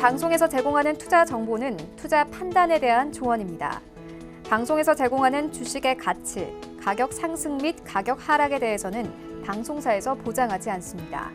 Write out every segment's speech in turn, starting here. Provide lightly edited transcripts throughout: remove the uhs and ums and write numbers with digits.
방송에서 제공하는 투자 정보는 투자 판단에 대한 조언입니다. 방송에서 제공하는 주식의 가치, 가격 상승 및 가격 하락에 대해서는 방송사에서 보장하지 않습니다.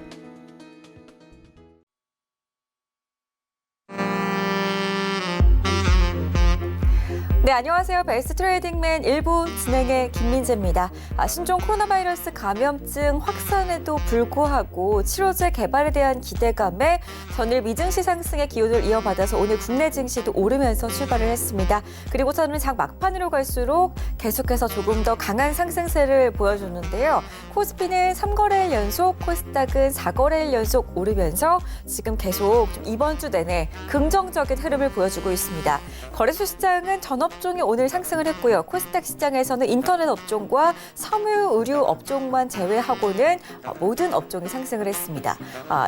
네, 안녕하세요. 베스트 트레이딩맨 1부 진행의 김민재입니다. 신종 코로나 바이러스 감염증 확산에도 불구하고 치료제 개발에 대한 기대감에 전일 미증시 상승의 기운을 이어받아서 오늘 국내 증시도 오르면서 출발을 했습니다. 그리고 저는 장 막판으로 갈수록 계속해서 조금 더 강한 상승세를 보여줬는데요. 코스피는 3거래일 연속, 코스닥은 4거래일 연속 오르면서 지금 계속 이번 주 내내 긍정적인 흐름을 보여주고 있습니다. 거래소 시장은 전업종이 오늘 상승을 했고요. 코스닥 시장에서는 인터넷 업종과 섬유 의류 업종만 제외하고는 모든 업종이 상승을 했습니다.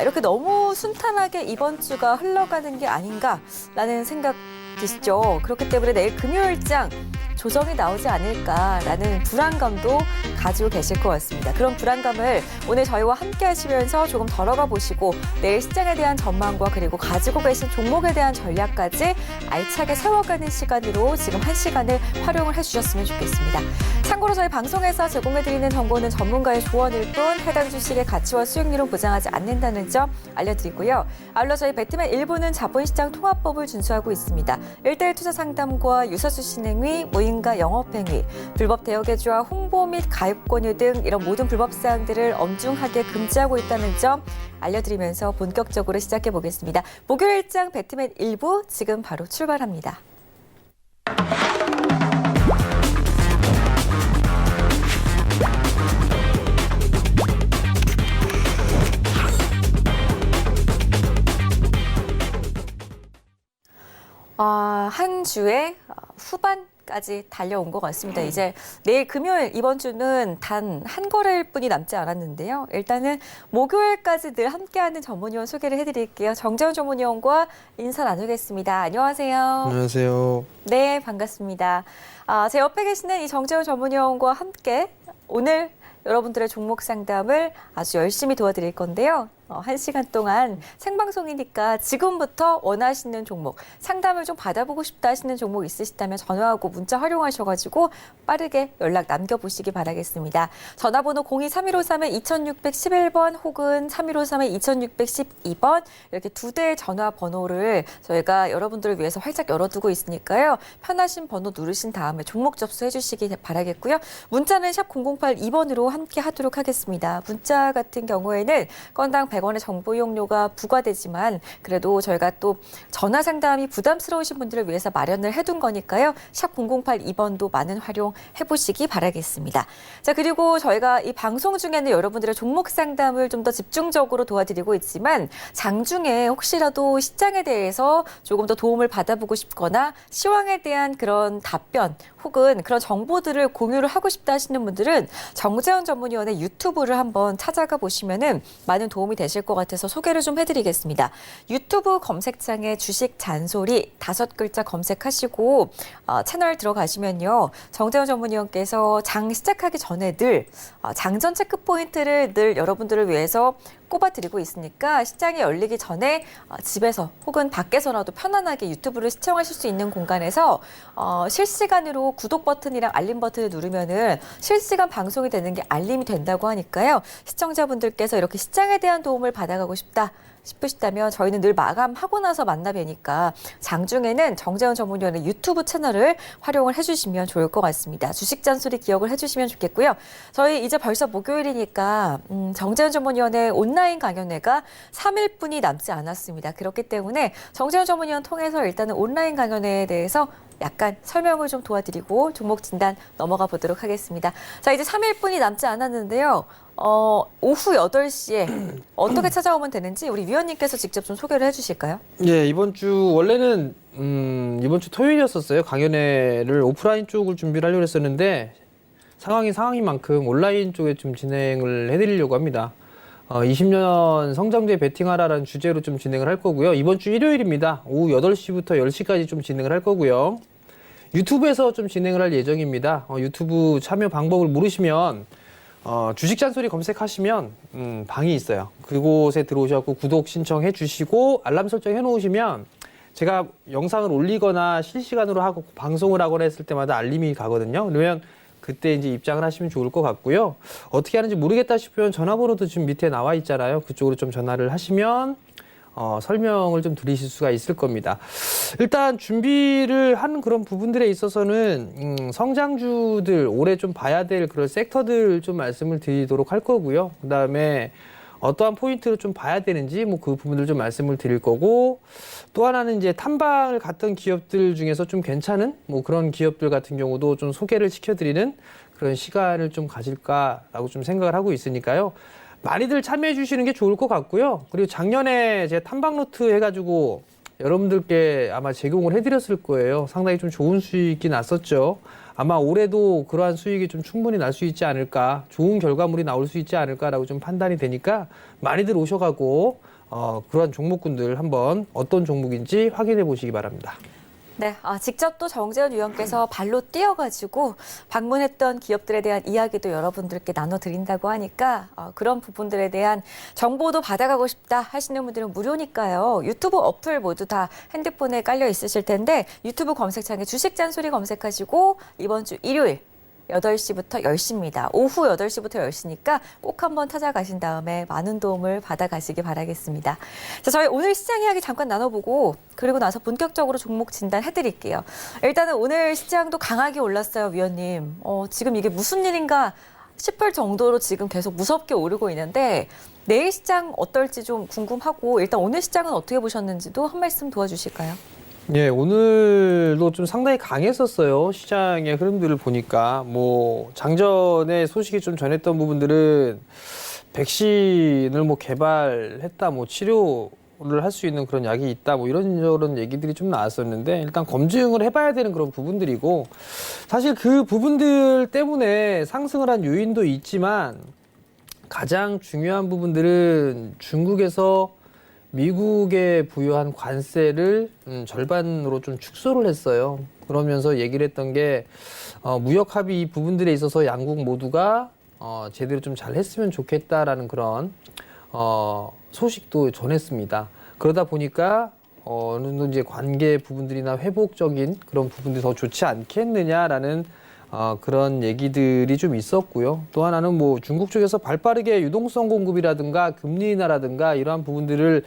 이렇게 너무 순탄하게 이번 주가 흘러가는 게 아닌가라는 생각 드시죠? 그렇기 때문에 내일 금요일장 조정이 나오지 않을까라는 불안감도 가지고 계실 것 같습니다. 그런 불안감을 오늘 저희와 함께 하시면서 조금 덜어가 보시고 내일 시장에 대한 전망과 그리고 가지고 계신 종목에 대한 전략까지 알차게 세워가는 시간으로 지금 1시간을 활용을 해주셨으면 좋겠습니다. 참고로 저희 방송에서 제공해드리는 정보는 전문가의 조언일 뿐 해당 주식의 가치와 수익률은 보장하지 않는다는 점 알려드리고요. 아울러 저희 배트맨 1부는 자본시장 통합법을 준수하고 있습니다. 1:1 투자 상담과 유서수 신행위, 모임과 영업행위, 불법 대여개주와 홍보 및 가입 권유 등 이런 모든 불법 사항들을 엄중하게 금지하고 있다는 점 알려드리면서 본격적으로 시작해 보겠습니다. 목요일장 배트맨 1부 지금 바로 출발합니다. 한 주의 후반까지 달려온 것 같습니다. 이제 내일 금요일 이번 주는 단 한 거래일 뿐이 남지 않았는데요. 일단은 목요일까지 늘 함께하는 전문위원 소개를 해드릴게요. 정재훈 전문위원과 인사 나누겠습니다. 안녕하세요. 안녕하세요. 네, 반갑습니다. 제 옆에 계시는 이 정재훈 전문위원과 함께 오늘 여러분들의 종목 상담을 아주 열심히 도와드릴 건데요. 1시간 동안 생방송이니까 지금부터 원하시는 종목, 상담을 좀 받아보고 싶다 하시는 종목 있으시다면 전화하고 문자 활용하셔가지고 빠르게 연락 남겨보시기 바라겠습니다. 전화번호 02-3153-2611번 혹은 3153-2612번 이렇게 두 대의 전화번호를 저희가 여러분들을 위해서 활짝 열어두고 있으니까요. 편하신 번호 누르신 다음에 종목 접수해 주시기 바라겠고요. 문자는 샵 0082번으로 함께 하도록 하겠습니다. 문자 같은 경우에는 건당 100원의 정보 이용료가 부과되지만 그래도 저희가 또 전화 상담이 부담스러우신 분들을 위해서 마련을 해둔 거니까요. 샵 0082번도 많은 활용해 보시기 바라겠습니다. 자, 그리고 저희가 이 방송 중에는 여러분들의 종목 상담을 좀 더 집중적으로 도와드리고 있지만 장중에 혹시라도 시장에 대해서 조금 더 도움을 받아보고 싶거나 시황에 대한 그런 답변 혹은 그런 정보들을 공유를 하고 싶다 하시는 분들은 정재훈 전문위원의 유튜브를 한번 찾아가 보시면은 많은 도움이 되실 것 같아서 소개를 좀 해드리겠습니다. 유튜브 검색창에 주식 잔소리 5글자 검색하시고 채널 들어가시면요. 정재훈 전문위원께서 장 시작하기 전에 늘 장전 체크 포인트를 늘 여러분들을 위해서 꼽아드리고 있으니까 시장이 열리기 전에 집에서 혹은 밖에서라도 편안하게 유튜브를 시청하실 수 있는 공간에서 실시간으로 구독 버튼이랑 알림 버튼을 누르면은 실시간 방송이 되는 게 알림이 된다고 하니까요. 시청자분들께서 이렇게 시장에 대한 도움을 받아가고 싶다 싶으시다면 저희는 늘 마감하고 나서 만나 뵈니까 장중에는 정재훈 전문위원의 유튜브 채널을 활용을 해주시면 좋을 것 같습니다. 주식 잔소리 기억을 해주시면 좋겠고요. 저희 이제 벌써 목요일이니까 정재훈 전문위원의 온라인 강연회가 3일뿐이 남지 않았습니다. 그렇기 때문에 정재훈 전문위원 통해서 일단은 온라인 강연회에 대해서 약간 설명을 좀 도와드리고 종목 진단 넘어가 보도록 하겠습니다. 자, 이제 3일뿐이 남지 않았는데요. 오후 8시에 어떻게 찾아오면 되는지 우리 위원님께서 직접 좀 소개를 해주실까요? 예, 이번 주 원래는 이번 주 토요일이었었어요. 강연회를 오프라인 쪽을 준비를 하려고 했었는데 상황인 만큼 온라인 쪽에 좀 진행을 해드리려고 합니다. 20년 성장주에 베팅하라라는 주제로 좀 진행을 할 거고요. 이번 주 일요일입니다. 오후 8시부터 10시까지 좀 진행을 할 거고요. 유튜브에서 좀 진행을 할 예정입니다. 유튜브 참여 방법을 모르시면 주식 잔소리 검색하시면 방이 있어요. 그곳에 들어오셔서 구독 신청해 주시고 알람 설정해 놓으시면 제가 영상을 올리거나 실시간으로 하고 방송을 하거나 했을 때마다 알림이 가거든요. 그러면 그때 이제 입장을 하시면 좋을 것 같고요. 어떻게 하는지 모르겠다 싶으면 전화번호도 지금 밑에 나와 있잖아요. 그쪽으로 좀 전화를 하시면 설명을 좀 드리실 수가 있을 겁니다. 일단 준비를 하는 그런 부분들에 있어서는 성장주들 올해 좀 봐야 될 그런 섹터들 좀 말씀을 드리도록 할 거고요. 그다음에 어떠한 포인트를 좀 봐야 되는지 뭐 그 부분들 좀 말씀을 드릴 거고, 또 하나는 이제 탐방을 갔던 기업들 중에서 좀 괜찮은 뭐 그런 기업들 같은 경우도 좀 소개를 시켜드리는 그런 시간을 좀 가질까라고 좀 생각을 하고 있으니까요. 많이들 참여해 주시는 게 좋을 것 같고요. 그리고 작년에 제가 탐방노트 해가지고 여러분들께 아마 제공을 해드렸을 거예요. 상당히 좀 좋은 수익이 났었죠. 아마 올해도 그러한 수익이 좀 충분히 날 수 있지 않을까, 좋은 결과물이 나올 수 있지 않을까라고 좀 판단이 되니까 많이들 오셔가고 그러한 종목군들 한번 어떤 종목인지 확인해 보시기 바랍니다. 네, 직접 또 정재현 위원께서 발로 뛰어가지고 방문했던 기업들에 대한 이야기도 여러분들께 나눠드린다고 하니까 그런 부분들에 대한 정보도 받아가고 싶다 하시는 분들은 무료니까요. 유튜브 어플 모두 다 핸드폰에 깔려 있으실 텐데 유튜브 검색창에 주식 잔소리 검색하시고 이번 주 일요일 8시부터 10시입니다. 오후 8시부터 10시니까 꼭 한번 찾아가신 다음에 많은 도움을 받아가시기 바라겠습니다. 자, 저희 오늘 시장 이야기 잠깐 나눠보고 그리고 나서 본격적으로 종목 진단해드릴게요. 일단은 오늘 시장도 강하게 올랐어요, 위원님. 지금 이게 무슨 일인가 싶을 정도로 지금 계속 무섭게 오르고 있는데 내일 시장 어떨지 좀 궁금하고 일단 오늘 시장은 어떻게 보셨는지도 한 말씀 도와주실까요? 예, 오늘도 좀 상당히 강했었어요. 시장의 흐름들을 보니까. 뭐, 장전에 소식이 좀 전했던 부분들은 백신을 뭐 개발했다, 뭐 치료를 할 수 있는 그런 약이 있다, 뭐 이런저런 얘기들이 좀 나왔었는데, 일단 검증을 해봐야 되는 그런 부분들이고, 사실 그 부분들 때문에 상승을 한 요인도 있지만, 가장 중요한 부분들은 중국에서 미국에 부여한 관세를 절반으로 좀 축소를 했어요. 그러면서 얘기를 했던 게 무역 합의 이 부분들에 있어서 양국 모두가 제대로 좀 잘 했으면 좋겠다라는 그런 소식도 전했습니다. 그러다 보니까 어느 정도 이제 관계 부분들이나 회복적인 그런 부분들이 더 좋지 않겠느냐라는 그런 얘기들이 좀 있었고요. 또 하나는 뭐 중국 쪽에서 발빠르게 유동성 공급이라든가 금리 인하라든가 이러한 부분들을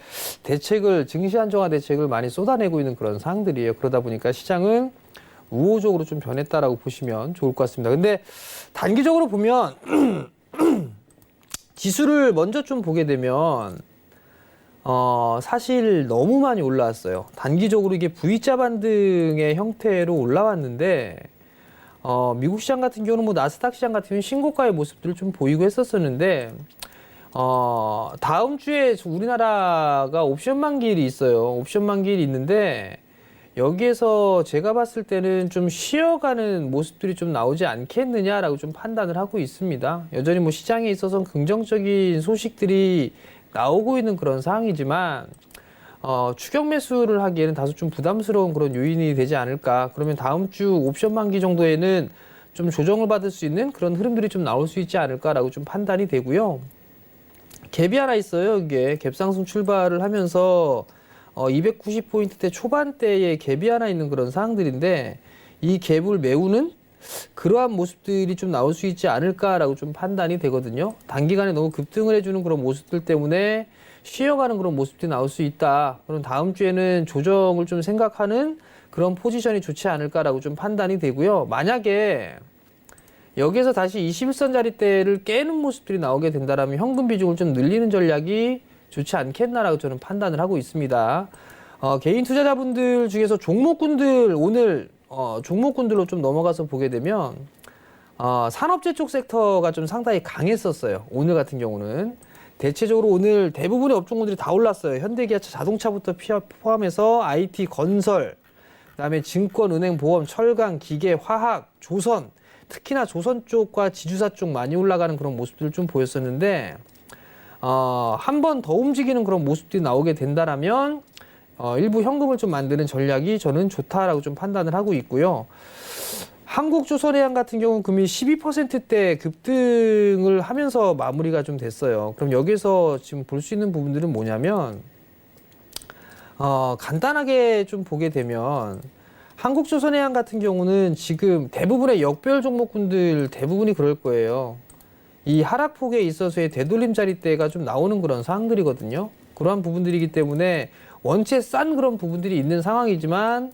증시 안정화 대책을 많이 쏟아내고 있는 그런 상황들이에요. 그러다 보니까 시장은 우호적으로 좀 변했다라고 보시면 좋을 것 같습니다. 근데 단기적으로 보면 지수를 먼저 좀 보게 되면 사실 너무 많이 올라왔어요. 단기적으로 이게 V자 반등의 형태로 올라왔는데 미국 시장 같은 경우는 뭐 나스닥 시장 같은 경우는 신고가의 모습들을 좀 보이고 했었었는데 다음 주에 우리나라가 옵션 만기일이 있어요. 옵션 만기일이 있는데 여기에서 제가 봤을 때는 좀 쉬어가는 모습들이 좀 나오지 않겠느냐라고 좀 판단을 하고 있습니다. 여전히 뭐 시장에 있어서 긍정적인 소식들이 나오고 있는 그런 상황이지만 추격 매수를 하기에는 다소 좀 부담스러운 그런 요인이 되지 않을까. 그러면 다음 주 옵션 만기 정도에는 좀 조정을 받을 수 있는 그런 흐름들이 좀 나올 수 있지 않을까라고 좀 판단이 되고요. 갭이 하나 있어요. 이게 갭 상승 출발을 하면서 290포인트대 초반대에 갭이 하나 있는 그런 상황들인데 이 갭을 메우는 그러한 모습들이 좀 나올 수 있지 않을까라고 좀 판단이 되거든요. 단기간에 너무 급등을 해주는 그런 모습들 때문에 쉬어가는 그런 모습들이 나올 수 있다. 그럼 다음 주에는 조정을 좀 생각하는 그런 포지션이 좋지 않을까라고 좀 판단이 되고요. 만약에 여기에서 다시 21선 자리대를 깨는 모습들이 나오게 된다면 현금 비중을 좀 늘리는 전략이 좋지 않겠나라고 저는 판단을 하고 있습니다. 개인 투자자분들 중에서 종목군들 오늘 종목군들로 좀 넘어가서 보게 되면 산업재 쪽 섹터가 좀 상당히 강했었어요. 오늘 같은 경우는. 대체적으로 오늘 대부분의 업종군들이 다 올랐어요. 현대기아차 자동차부터 포함해서 IT, 건설, 그다음에 증권, 은행, 보험, 철강, 기계, 화학, 조선, 특히나 조선 쪽과 지주사 쪽 많이 올라가는 그런 모습들을 좀 보였었는데 한 번 더 움직이는 그런 모습들이 나오게 된다라면 일부 현금을 좀 만드는 전략이 저는 좋다라고 좀 판단을 하고 있고요. 한국조선해양 같은 경우는 금이 12%대 급등을 하면서 마무리가 좀 됐어요. 그럼 여기서 지금 볼 수 있는 부분들은 뭐냐면 간단하게 좀 보게 되면 한국조선해양 같은 경우는 지금 대부분의 역별 종목군들 대부분이 그럴 거예요. 이 하락폭에 있어서의 되돌림 자리대가 좀 나오는 그런 상황들이거든요. 그러한 부분들이기 때문에 원체 싼 그런 부분들이 있는 상황이지만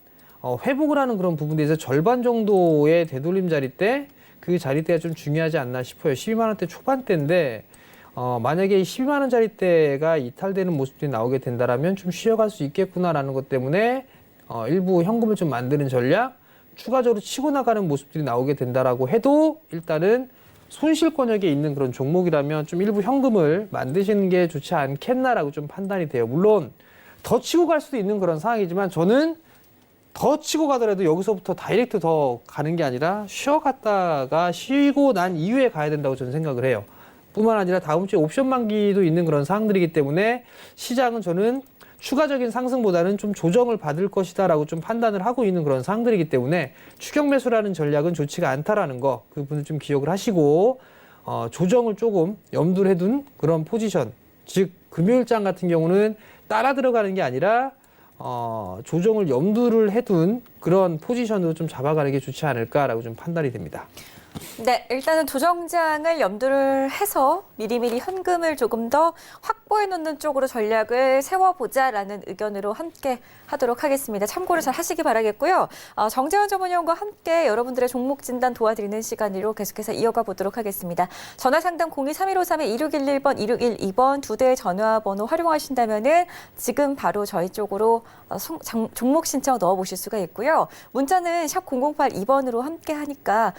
회복을 하는 그런 부분들에서 절반 정도의 되돌림 자리대, 그 자리대가 좀 중요하지 않나 싶어요. 12만 원대 초반대인데 만약에 12만 원 자리대가 이탈되는 모습들이 나오게 된다라면 좀 쉬어갈 수 있겠구나라는 것 때문에 일부 현금을 좀 만드는 전략, 추가적으로 치고 나가는 모습들이 나오게 된다라고 해도 일단은 손실권역에 있는 그런 종목이라면 좀 일부 현금을 만드시는 게 좋지 않겠나라고 좀 판단이 돼요. 물론 더 치고 갈 수도 있는 그런 상황이지만 저는 더 치고 가더라도 여기서부터 다이렉트 더 가는 게 아니라 쉬어갔다가 쉬고 난 이후에 가야 된다고 저는 생각을 해요. 뿐만 아니라 다음 주에 옵션 만기도 있는 그런 상황들이기 때문에 시장은 저는 추가적인 상승보다는 좀 조정을 받을 것이다라고 좀 판단을 하고 있는 그런 상황들이기 때문에 추격 매수라는 전략은 좋지가 않다라는 거, 그 부분을 좀 기억을 하시고 조정을 조금 염두를 해둔 그런 포지션, 즉 금요일장 같은 경우는 따라 들어가는 게 아니라 조정을 염두를 해둔 그런 포지션으로 좀 잡아가는 게 좋지 않을까라고 좀 판단이 됩니다. 네, 일단은 조정장을 염두를 해서 미리미리 현금을 조금 더 확보해 놓는 쪽으로 전략을 세워보자라는 의견으로 함께 하도록 하겠습니다. 참고를 잘 하시기 바라겠고요. 정재원 전문위원과 함께 여러분들의 종목 진단 도와드리는 시간으로 계속해서 이어가 보도록 하겠습니다. 전화 상담 023153-2611번, 2612번 두 대의 전화번호 활용하신다면은 지금 바로 저희 쪽으로 종목 신청 넣어보실 수가 있고요. 문자는 샵 0082번으로 함께 하니까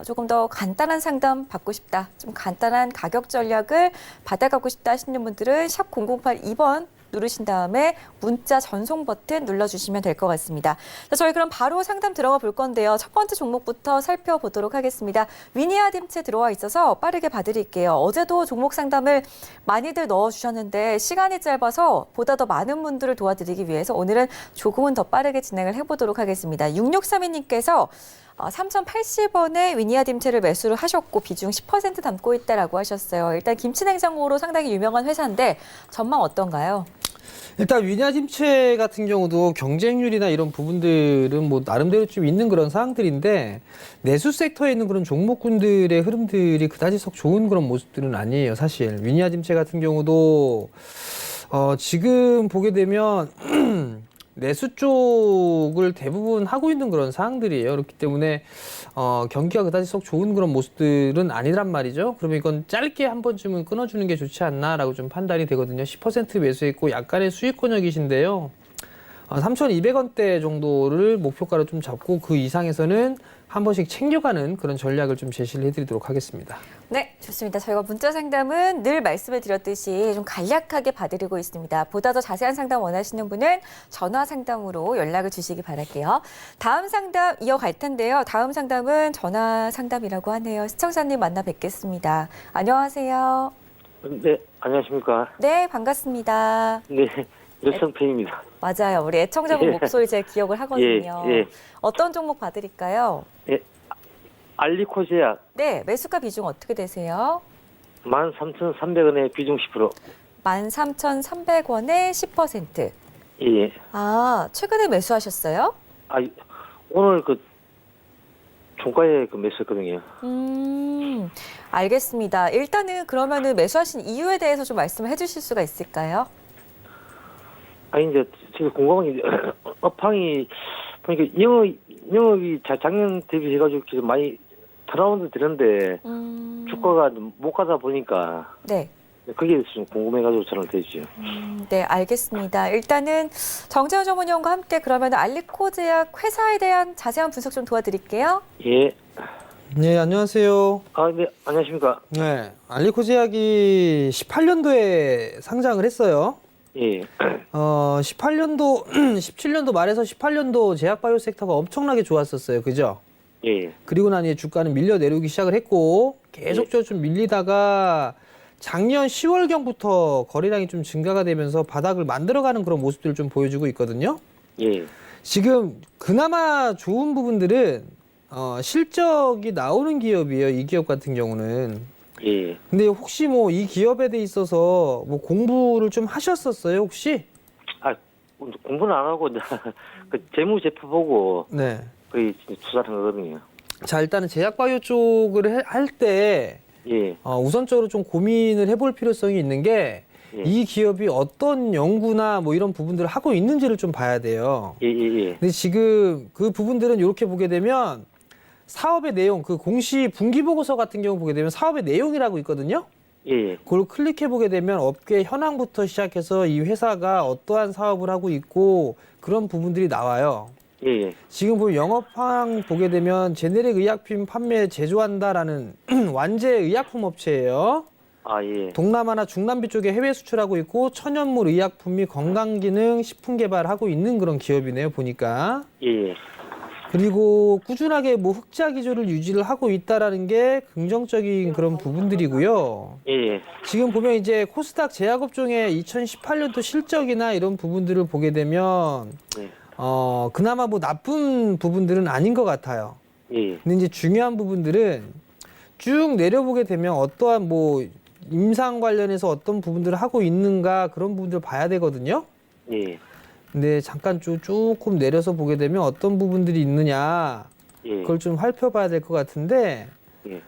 조금 더 간단한 상담 받고 싶다, 좀 간단한 가격 전략을 받아가고 싶다 하시는 분들은 샵 0082번 누르신 다음에 문자 전송 버튼 눌러주시면 될 것 같습니다. 자, 저희 그럼 바로 상담 들어가 볼 건데요. 첫 번째 종목부터 살펴보도록 하겠습니다. 위니아딤체 들어와 있어서 빠르게 봐드릴게요. 어제도 종목 상담을 많이들 넣어주셨는데 시간이 짧아서 보다 더 많은 분들을 도와드리기 위해서 오늘은 조금은 더 빠르게 진행을 해보도록 하겠습니다. 6632님께서 3,080원에 위니아딤체를 매수를 하셨고 비중 10% 담고 있다라고 하셨어요. 일단 김치냉장고로 상당히 유명한 회사인데 전망 어떤가요? 일단 위니아딤체 같은 경우도 경쟁률이나 이런 부분들은 뭐 나름대로 좀 있는 그런 상황들인데 내수 섹터에 있는 그런 종목군들의 흐름들이 그다지 썩 좋은 그런 모습들은 아니에요. 사실 위니아딤체 같은 경우도 지금 보게 되면 내수 쪽을 대부분 하고 있는 그런 상황들이에요. 그렇기 때문에 경기가 그다지 썩 좋은 그런 모습들은 아니란 말이죠. 그러면 이건 짧게 한 번쯤은 끊어주는 게 좋지 않나라고 좀 판단이 되거든요. 10% 매수했고 약간의 수익권역이신데요. 3,200원대 정도를 목표가로 좀 잡고 그 이상에서는 한 번씩 챙겨가는 그런 전략을 좀 제시를 해드리도록 하겠습니다. 네, 좋습니다. 저희가 문자 상담은 늘 말씀을 드렸듯이 좀 간략하게 봐드리고 있습니다. 보다 더 자세한 상담 원하시는 분은 전화 상담으로 연락을 주시기 바랄게요. 다음 상담 이어갈 텐데요. 다음 상담은 전화 상담이라고 하네요. 시청자님 만나 뵙겠습니다. 안녕하세요. 네, 안녕하십니까. 네, 반갑습니다. 네, 여성팬입니다. 맞아요. 우리 애청자분 예. 목소리 제가 기억을 하거든요. 예. 어떤 종목 봐드릴까요? 예, 알리코제약 네, 매수가 비중 어떻게 되세요? 13,300원에 비중 10%. 13,300원에 10%. 예. 아, 최근에 매수하셨어요? 오늘 종가에 매수했거든요. 알겠습니다. 일단은 그러면은 매수하신 이유에 대해서 좀 말씀을 해주실 수가 있을까요? 이제 제가 궁금한 게 업황이 보니까 영업이 작년 대비해가지고 계속 많이 턴어라운드 되는데 주가가 못 가다 보니까 네. 그게 좀 궁금해가지고 전화드리죠. 네, 알겠습니다. 일단은 정재훈 전문위원과 함께 그러면 알리코제약 회사에 대한 자세한 분석 좀 도와드릴게요. 예. 네, 안녕하세요. 네, 안녕하십니까. 네, 알리코제약이 18년도에 상장을 했어요. 예. 18년도, 17년도 말에서 18년도 제약바이오 섹터가 엄청나게 좋았었어요. 그죠? 예. 그리고 난 이제 주가는 밀려 내려오기 시작을 했고, 계속적으로 좀 밀리다가 작년 10월경부터 거래량이 좀 증가가 되면서 바닥을 만들어가는 그런 모습들을 좀 보여주고 있거든요. 예. 지금 그나마 좋은 부분들은 실적이 나오는 기업이에요. 이 기업 같은 경우는. 예. 근데 혹시 뭐 이 기업에 대해 있어서 뭐 공부를 좀 하셨었어요, 혹시? 아, 공부는 안 하고 이제 그 재무제표 보고 네. 거의 투자한 거거든요. 자, 일단은 제약바이오 쪽을 할 때 예. 우선적으로 좀 고민을 해볼 필요성이 있는 게 예. 이 기업이 어떤 연구나 뭐 이런 부분들을 하고 있는지를 좀 봐야 돼요. 예, 예, 예. 근데 지금 그 부분들은 이렇게 보게 되면 사업의 내용, 그 공시 분기 보고서 같은 경우 보게 되면 사업의 내용이라고 있거든요. 예, 예. 그걸 클릭해 보게 되면 업계 현황부터 시작해서 이 회사가 어떠한 사업을 하고 있고 그런 부분들이 나와요. 예, 예. 지금 보면 영업황 보게 되면 제네릭 의약품 판매 제조한다라는 완제 의약품 업체예요. 아, 예. 동남아나 중남미 쪽에 해외 수출하고 있고 천연물 의약품 및 건강기능 식품 개발하고 있는 그런 기업이네요, 보니까. 예, 예. 그리고 꾸준하게 뭐 흑자 기조를 유지를 하고 있다라는 게 긍정적인 그런 부분들이고요. 예, 예. 지금 보면 이제 코스닥 제약업종의 2018년도 실적이나 이런 부분들을 보게 되면 예. 그나마 뭐 나쁜 부분들은 아닌 것 같아요. 예. 근데 이제 중요한 부분들은 쭉 내려보게 되면 어떠한 뭐 임상 관련해서 어떤 부분들을 하고 있는가 그런 부분들을 봐야 되거든요. 예. 근데 잠깐 조금 내려서 보게 되면 어떤 부분들이 있느냐 예. 그걸 좀 살펴봐야 될 것 같은데 예.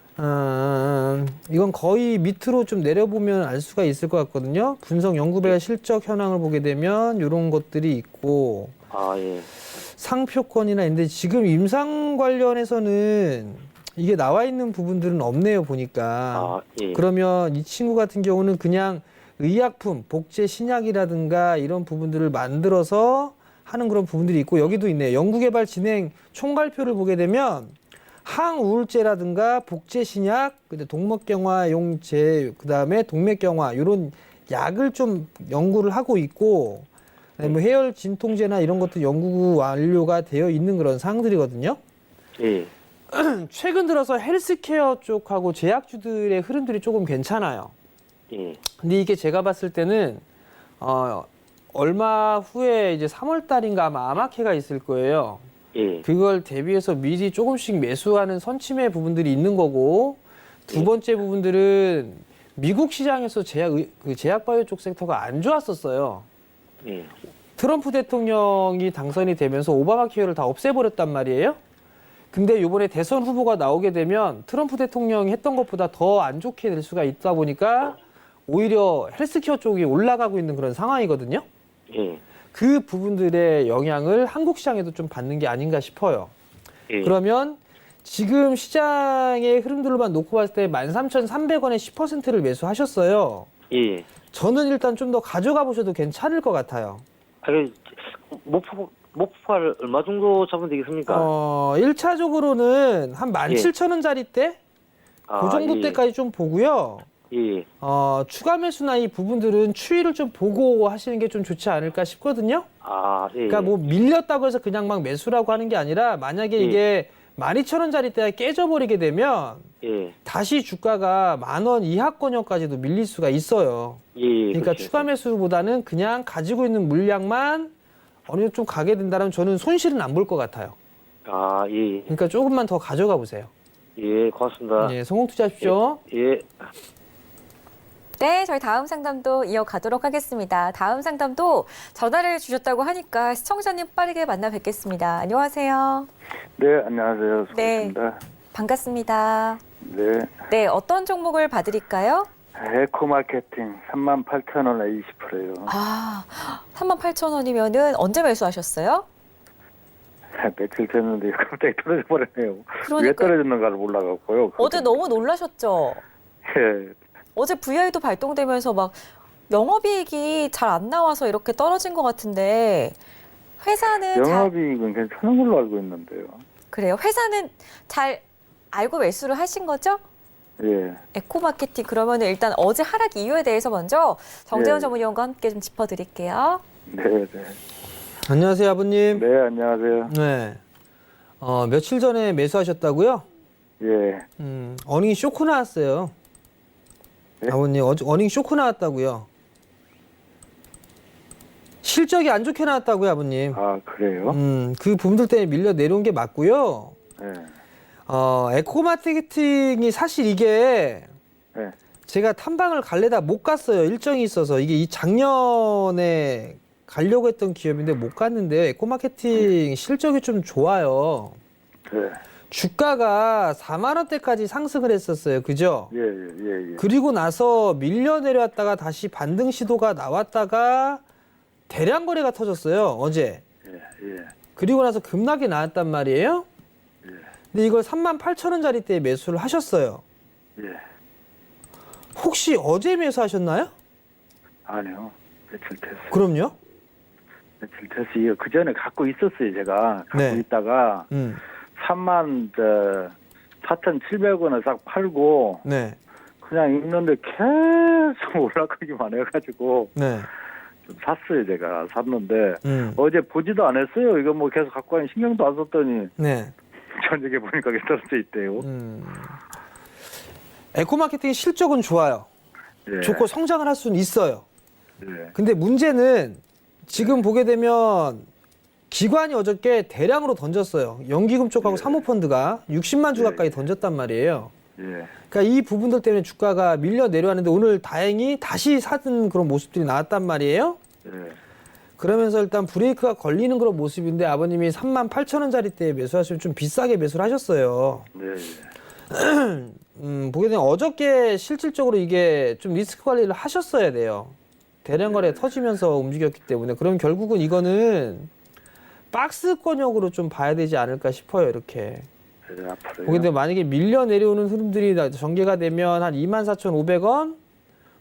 이건 거의 밑으로 좀 내려보면 알 수가 있을 것 같거든요. 분석 연구배열 실적 현황을 보게 되면 이런 것들이 있고 아, 예. 상표권이나 있는데 지금 임상 관련해서는 이게 나와 있는 부분들은 없네요, 보니까. 아, 예. 그러면 이 친구 같은 경우는 그냥 의약품, 복제 신약이라든가 이런 부분들을 만들어서 하는 그런 부분들이 있고 여기도 있네요. 연구개발 진행 총괄표를 보게 되면 항우울제라든가 복제 신약, 동맥경화용제, 그다음에 동맥경화 이런 약을 좀 연구를 하고 있고 그다음에 뭐 해열 진통제나 이런 것도 연구 완료가 되어 있는 그런 사항들이거든요. 예. 최근 들어서 헬스케어 쪽하고 제약주들의 흐름들이 조금 괜찮아요. 예. 근데 이게 제가 봤을 때는 얼마 후에 이제 3월 달인가 아마 암학회가 있을 거예요. 예. 그걸 대비해서 미리 조금씩 매수하는 선침의 부분들이 있는 거고 두 번째 부분들은 미국 시장에서 제약바이오 쪽 섹터가 안 좋았었어요. 예. 트럼프 대통령이 당선이 되면서 오바마 케어를 다 없애버렸단 말이에요. 근데 이번에 대선 후보가 나오게 되면 트럼프 대통령이 했던 것보다 더 안 좋게 될 수가 있다 보니까 오히려 헬스케어 쪽이 올라가고 있는 그런 상황이거든요. 예. 그 부분들의 영향을 한국 시장에도 좀 받는 게 아닌가 싶어요. 예. 그러면 지금 시장의 흐름들로만 놓고 봤을 때 13,300원에 10%를 매수하셨어요. 예. 저는 일단 좀 더 가져가 보셔도 괜찮을 것 같아요. 아, 목표를 얼마 정도 잡으면 되겠습니까? 1차적으로는 한 17,000원짜리 때? 그 정도 예. 때까지 좀 보고요. 예. 추가 매수나 이 부분들은 추이를 좀 보고 하시는 게 좀 좋지 않을까 싶거든요. 아, 예. 그러니까 뭐 밀렸다고 해서 그냥 막 매수라고 하는 게 아니라 만약에 이게 12,000원짜리 때가 깨져버리게 되면 예. 다시 주가가 10,000원 이하권역까지도 밀릴 수가 있어요. 예. 예. 그러니까 그렇죠. 추가 매수보다는 그냥 가지고 있는 물량만 어느 정도 좀 가게 된다면 저는 손실은 안 볼 것 같아요. 아, 예. 그러니까 조금만 더 가져가 보세요. 예, 고맙습니다. 예, 성공 투자하십시오. 예. 네, 저희 다음 상담도 이어가도록 하겠습니다. 다음 상담도 전화를 주셨다고 하니까 시청자님 빠르게 만나 뵙겠습니다. 안녕하세요. 네, 안녕하세요. 네. 수고하십니다. 반갑습니다. 네. 네, 어떤 종목을 봐드릴까요? 에코마케팅 38,000원에 20%요. 아, 38,000원이면은 언제 매수하셨어요? 며칠 됐는데 갑자기 떨어져 버렸네요. 왜 그러니까 떨어졌는가를 몰라갖고요. 어제 너무 놀라셨죠? 예. 어제 VI도 발동되면서 막 영업이익이 잘 안 나와서 이렇게 떨어진 것 같은데 회사는 영업이익은 괜찮은 걸로 알고 있는데요. 그래요. 회사는 잘 알고 매수를 하신 거죠? 예. 에코마케팅 그러면 일단 어제 하락 이유에 대해서 먼저 정재원 예. 전문위원과 함께 좀 짚어드릴게요. 네, 네. 안녕하세요, 아버님. 네, 안녕하세요. 네. 며칠 전에 매수하셨다고요? 예. 어닝 쇼크 나왔어요. 네? 아버님, 어닝 쇼크 나왔다고요. 실적이 안 좋게 나왔다고요, 아버님. 아, 그래요? 그 부분들 때문에 밀려 내려온 게 맞고요. 예. 에코마케팅이 사실 이게 네. 제가 탐방을 갈래다 못 갔어요. 일정이 있어서. 이게 이 작년에 가려고 했던 기업인데 못 갔는데요. 에코마케팅 실적이 좀 좋아요. 네. 주가가 4만 원대까지 상승을 했었어요. 그죠? 예, 예, 예. 그리고 나서 밀려 내려왔다가 다시 반등 시도가 나왔다가 대량 거래가 터졌어요. 어제. 예, 예. 그리고 나서 급락이 나왔단 말이에요. 근데 이걸 38,000원짜리대에 매수를 하셨어요. 예. 혹시 어제 매수하셨나요? 아니요. 며칠 됐어요. 그럼요. 며칠 됐어요. 그 전에 갖고 있었어요. 제가 갖고 네. 있다가 34,700원에 싹 팔고 네. 그냥 있는데 계속 올라가기만 해가지고 네. 좀 샀어요. 제가 샀는데 음. 어제 보지도 안 했어요. 이거 뭐 계속 갖고 가니 신경도 안 썼더니 네. 저녁에 보니까 떨어져 있대요. 에코마케팅 실적은 좋아요. 예. 좋고 성장을 할 수는 있어요. 예. 근데 문제는 지금 보게 되면 기관이 어저께 대량으로 던졌어요. 연기금 쪽하고 사모펀드가 60만 주 가까이 던졌단 말이에요. 예. 그러니까 이 부분들 때문에 주가가 밀려 내려왔는데 오늘 다행히 다시 사는 그런 모습들이 나왔단 말이에요. 예. 그러면서 일단 브레이크가 걸리는 그런 모습인데 아버님이 38,000원짜리대에 매수하시면 좀 비싸게 매수를 하셨어요. 네. 예. 보게 되면 어저께 실질적으로 이게 좀 리스크 관리를 하셨어야 돼요. 대량 거래 터지면서 움직였기 때문에. 그럼 결국은 이거는 박스권역으로 좀 봐야 되지 않을까 싶어요. 이렇게. 예. 앞으로요. 보게 되면 만약에 밀려 내려오는 흐름들이 전개가 되면 한 24,500원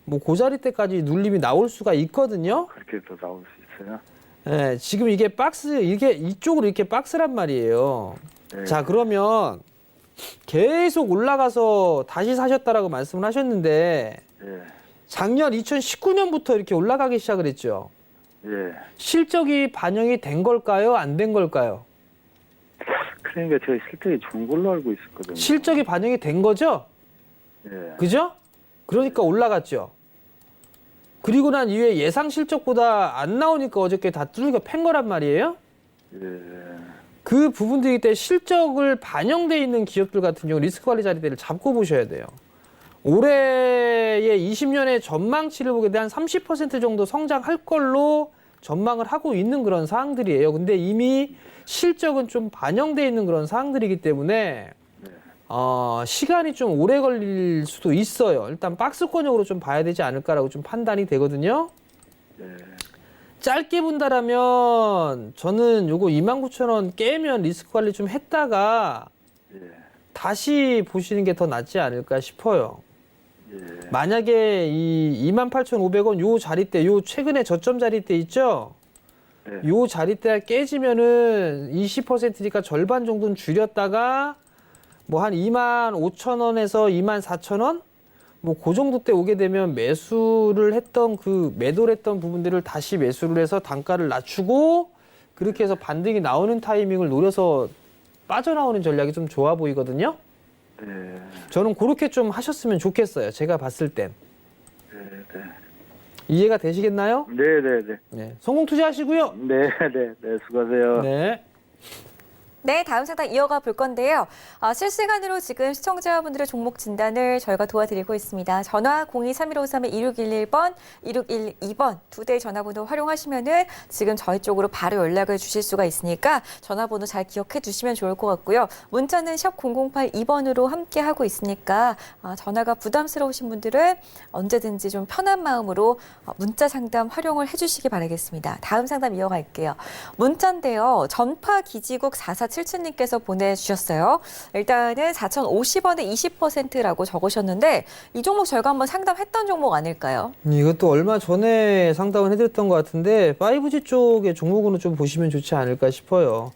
뭐 고자리대까지 눌림이 나올 수가 있거든요. 그렇게 또 나올 수 있어요. 예, 지금 이게 박스, 이게 이쪽으로 이렇게 박스란 말이에요. 예. 자, 그러면 계속 올라가서 다시 사셨다라고 말씀을 하셨는데 예. 작년 2019년부터 이렇게 올라가기 시작을 했죠. 예. 실적이 반영이 된 걸까요? 안 된 걸까요? 그러니까 제가 실적이 좋은 걸로 알고 있었거든요. 실적이 반영이 된 거죠? 예. 그죠? 그러니까 올라갔죠. 그리고 난 이후에 예상 실적보다 안 나오니까 어저께 다 뚫리고 팬 거란 말이에요. 예. 그 부분들이 때 실적을 반영돼 있는 기업들 같은 경우 리스크 관리 자리대를 잡고 보셔야 돼요. 올해의 20년의 전망치를 보게 되면 30% 정도 성장할 걸로 전망을 하고 있는 그런 사항들이에요. 근데 이미 실적은 좀 반영돼 있는 그런 사항들이기 때문에 시간이 좀 오래 걸릴 수도 있어요. 일단 박스권역으로 좀 봐야 되지 않을까라고 좀 판단이 되거든요. 예. 짧게 본다라면 저는 요거 29,000원 깨면 리스크 관리 좀 했다가 예. 다시 보시는 게 더 낫지 않을까 싶어요. 예. 만약에 이 28,500원 요 자리대, 요 최근에 저점 자리대 있죠? 네. 요 자리대가 깨지면은 20%니까 절반 정도는 줄였다가 뭐 한 25,000원에서 24,000원? 뭐 그 정도 때 오게 되면 매수를 했던 그 매도를 했던 부분들을 다시 매수를 해서 단가를 낮추고 그렇게 해서 반등이 나오는 타이밍을 노려서 빠져나오는 전략이 좀 좋아 보이거든요. 네. 저는 그렇게 좀 하셨으면 좋겠어요. 제가 봤을 땐. 네. 네. 이해가 되시겠나요? 네. 네. 네. 네. 성공 투자하시고요. 네. 네. 네. 수고하세요. 네. 네, 다음 상담 이어가 볼 건데요. 실시간으로 지금 시청자분들의 종목 진단을 저희가 도와드리고 있습니다. 전화 023153-2611번, 2612번 두 대의 전화번호 활용하시면은 지금 저희 쪽으로 바로 연락을 주실 수가 있으니까 전화번호 잘 기억해 두시면 좋을 것 같고요. 문자는 샵 0082번으로 함께 하고 있으니까 전화가 부담스러우신 분들은 언제든지 좀 편한 마음으로 문자 상담 활용을 해주시기 바라겠습니다. 다음 상담 이어갈게요. 문자인데요. 전파 기지국 4477님께서 보내주셨어요. 일단은 4,050원에 20%라고 적으셨는데 이 종목 저희가 한번 상담했던 종목 아닐까요? 이것도 얼마 전에 상담을 해드렸던 것 같은데 5G 쪽의 종목으로 좀 보시면 좋지 않을까 싶어요.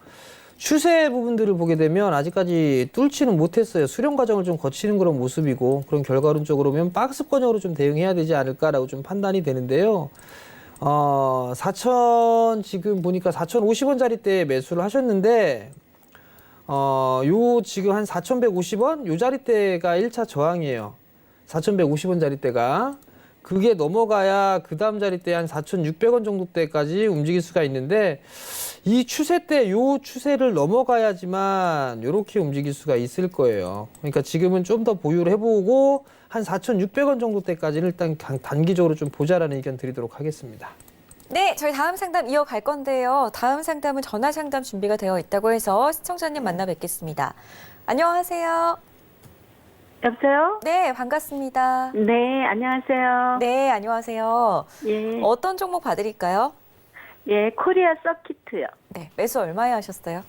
추세 부분들을 보게 되면 아직까지 뚫지는 못했어요. 수렴 과정을 좀 거치는 그런 모습이고 그런 결과론적으로 보면 박스권역으로 좀 대응해야 되지 않을까라고 좀 판단이 되는데요. 4,000 지금 보니까 4,050원짜리 때 매수를 하셨는데 요 지금 한 4,150원 요 자리대가 1차 저항이에요. 4,150원 자리대가 그게 넘어가야 그 다음 자리대 한 4,600원 정도 때까지 움직일 수가 있는데 이 추세 때 요 추세를 넘어가야지만 이렇게 움직일 수가 있을 거예요. 그러니까 지금은 좀 더 보유를 해보고 한 4,600원 정도 때까지는 일단 단기적으로 좀 보자라는 의견 드리도록 하겠습니다. 네, 저희 다음 상담 이어갈 건데요. 다음 상담은 전화 상담 준비가 되어 있다고 해서 시청자님 만나 뵙겠습니다. 안녕하세요. 여보세요? 네, 반갑습니다. 네, 안녕하세요. 네, 안녕하세요. 예, 어떤 종목 봐드릴까요? 예, 코리아 서키트요. 네, 매수 얼마에 하셨어요?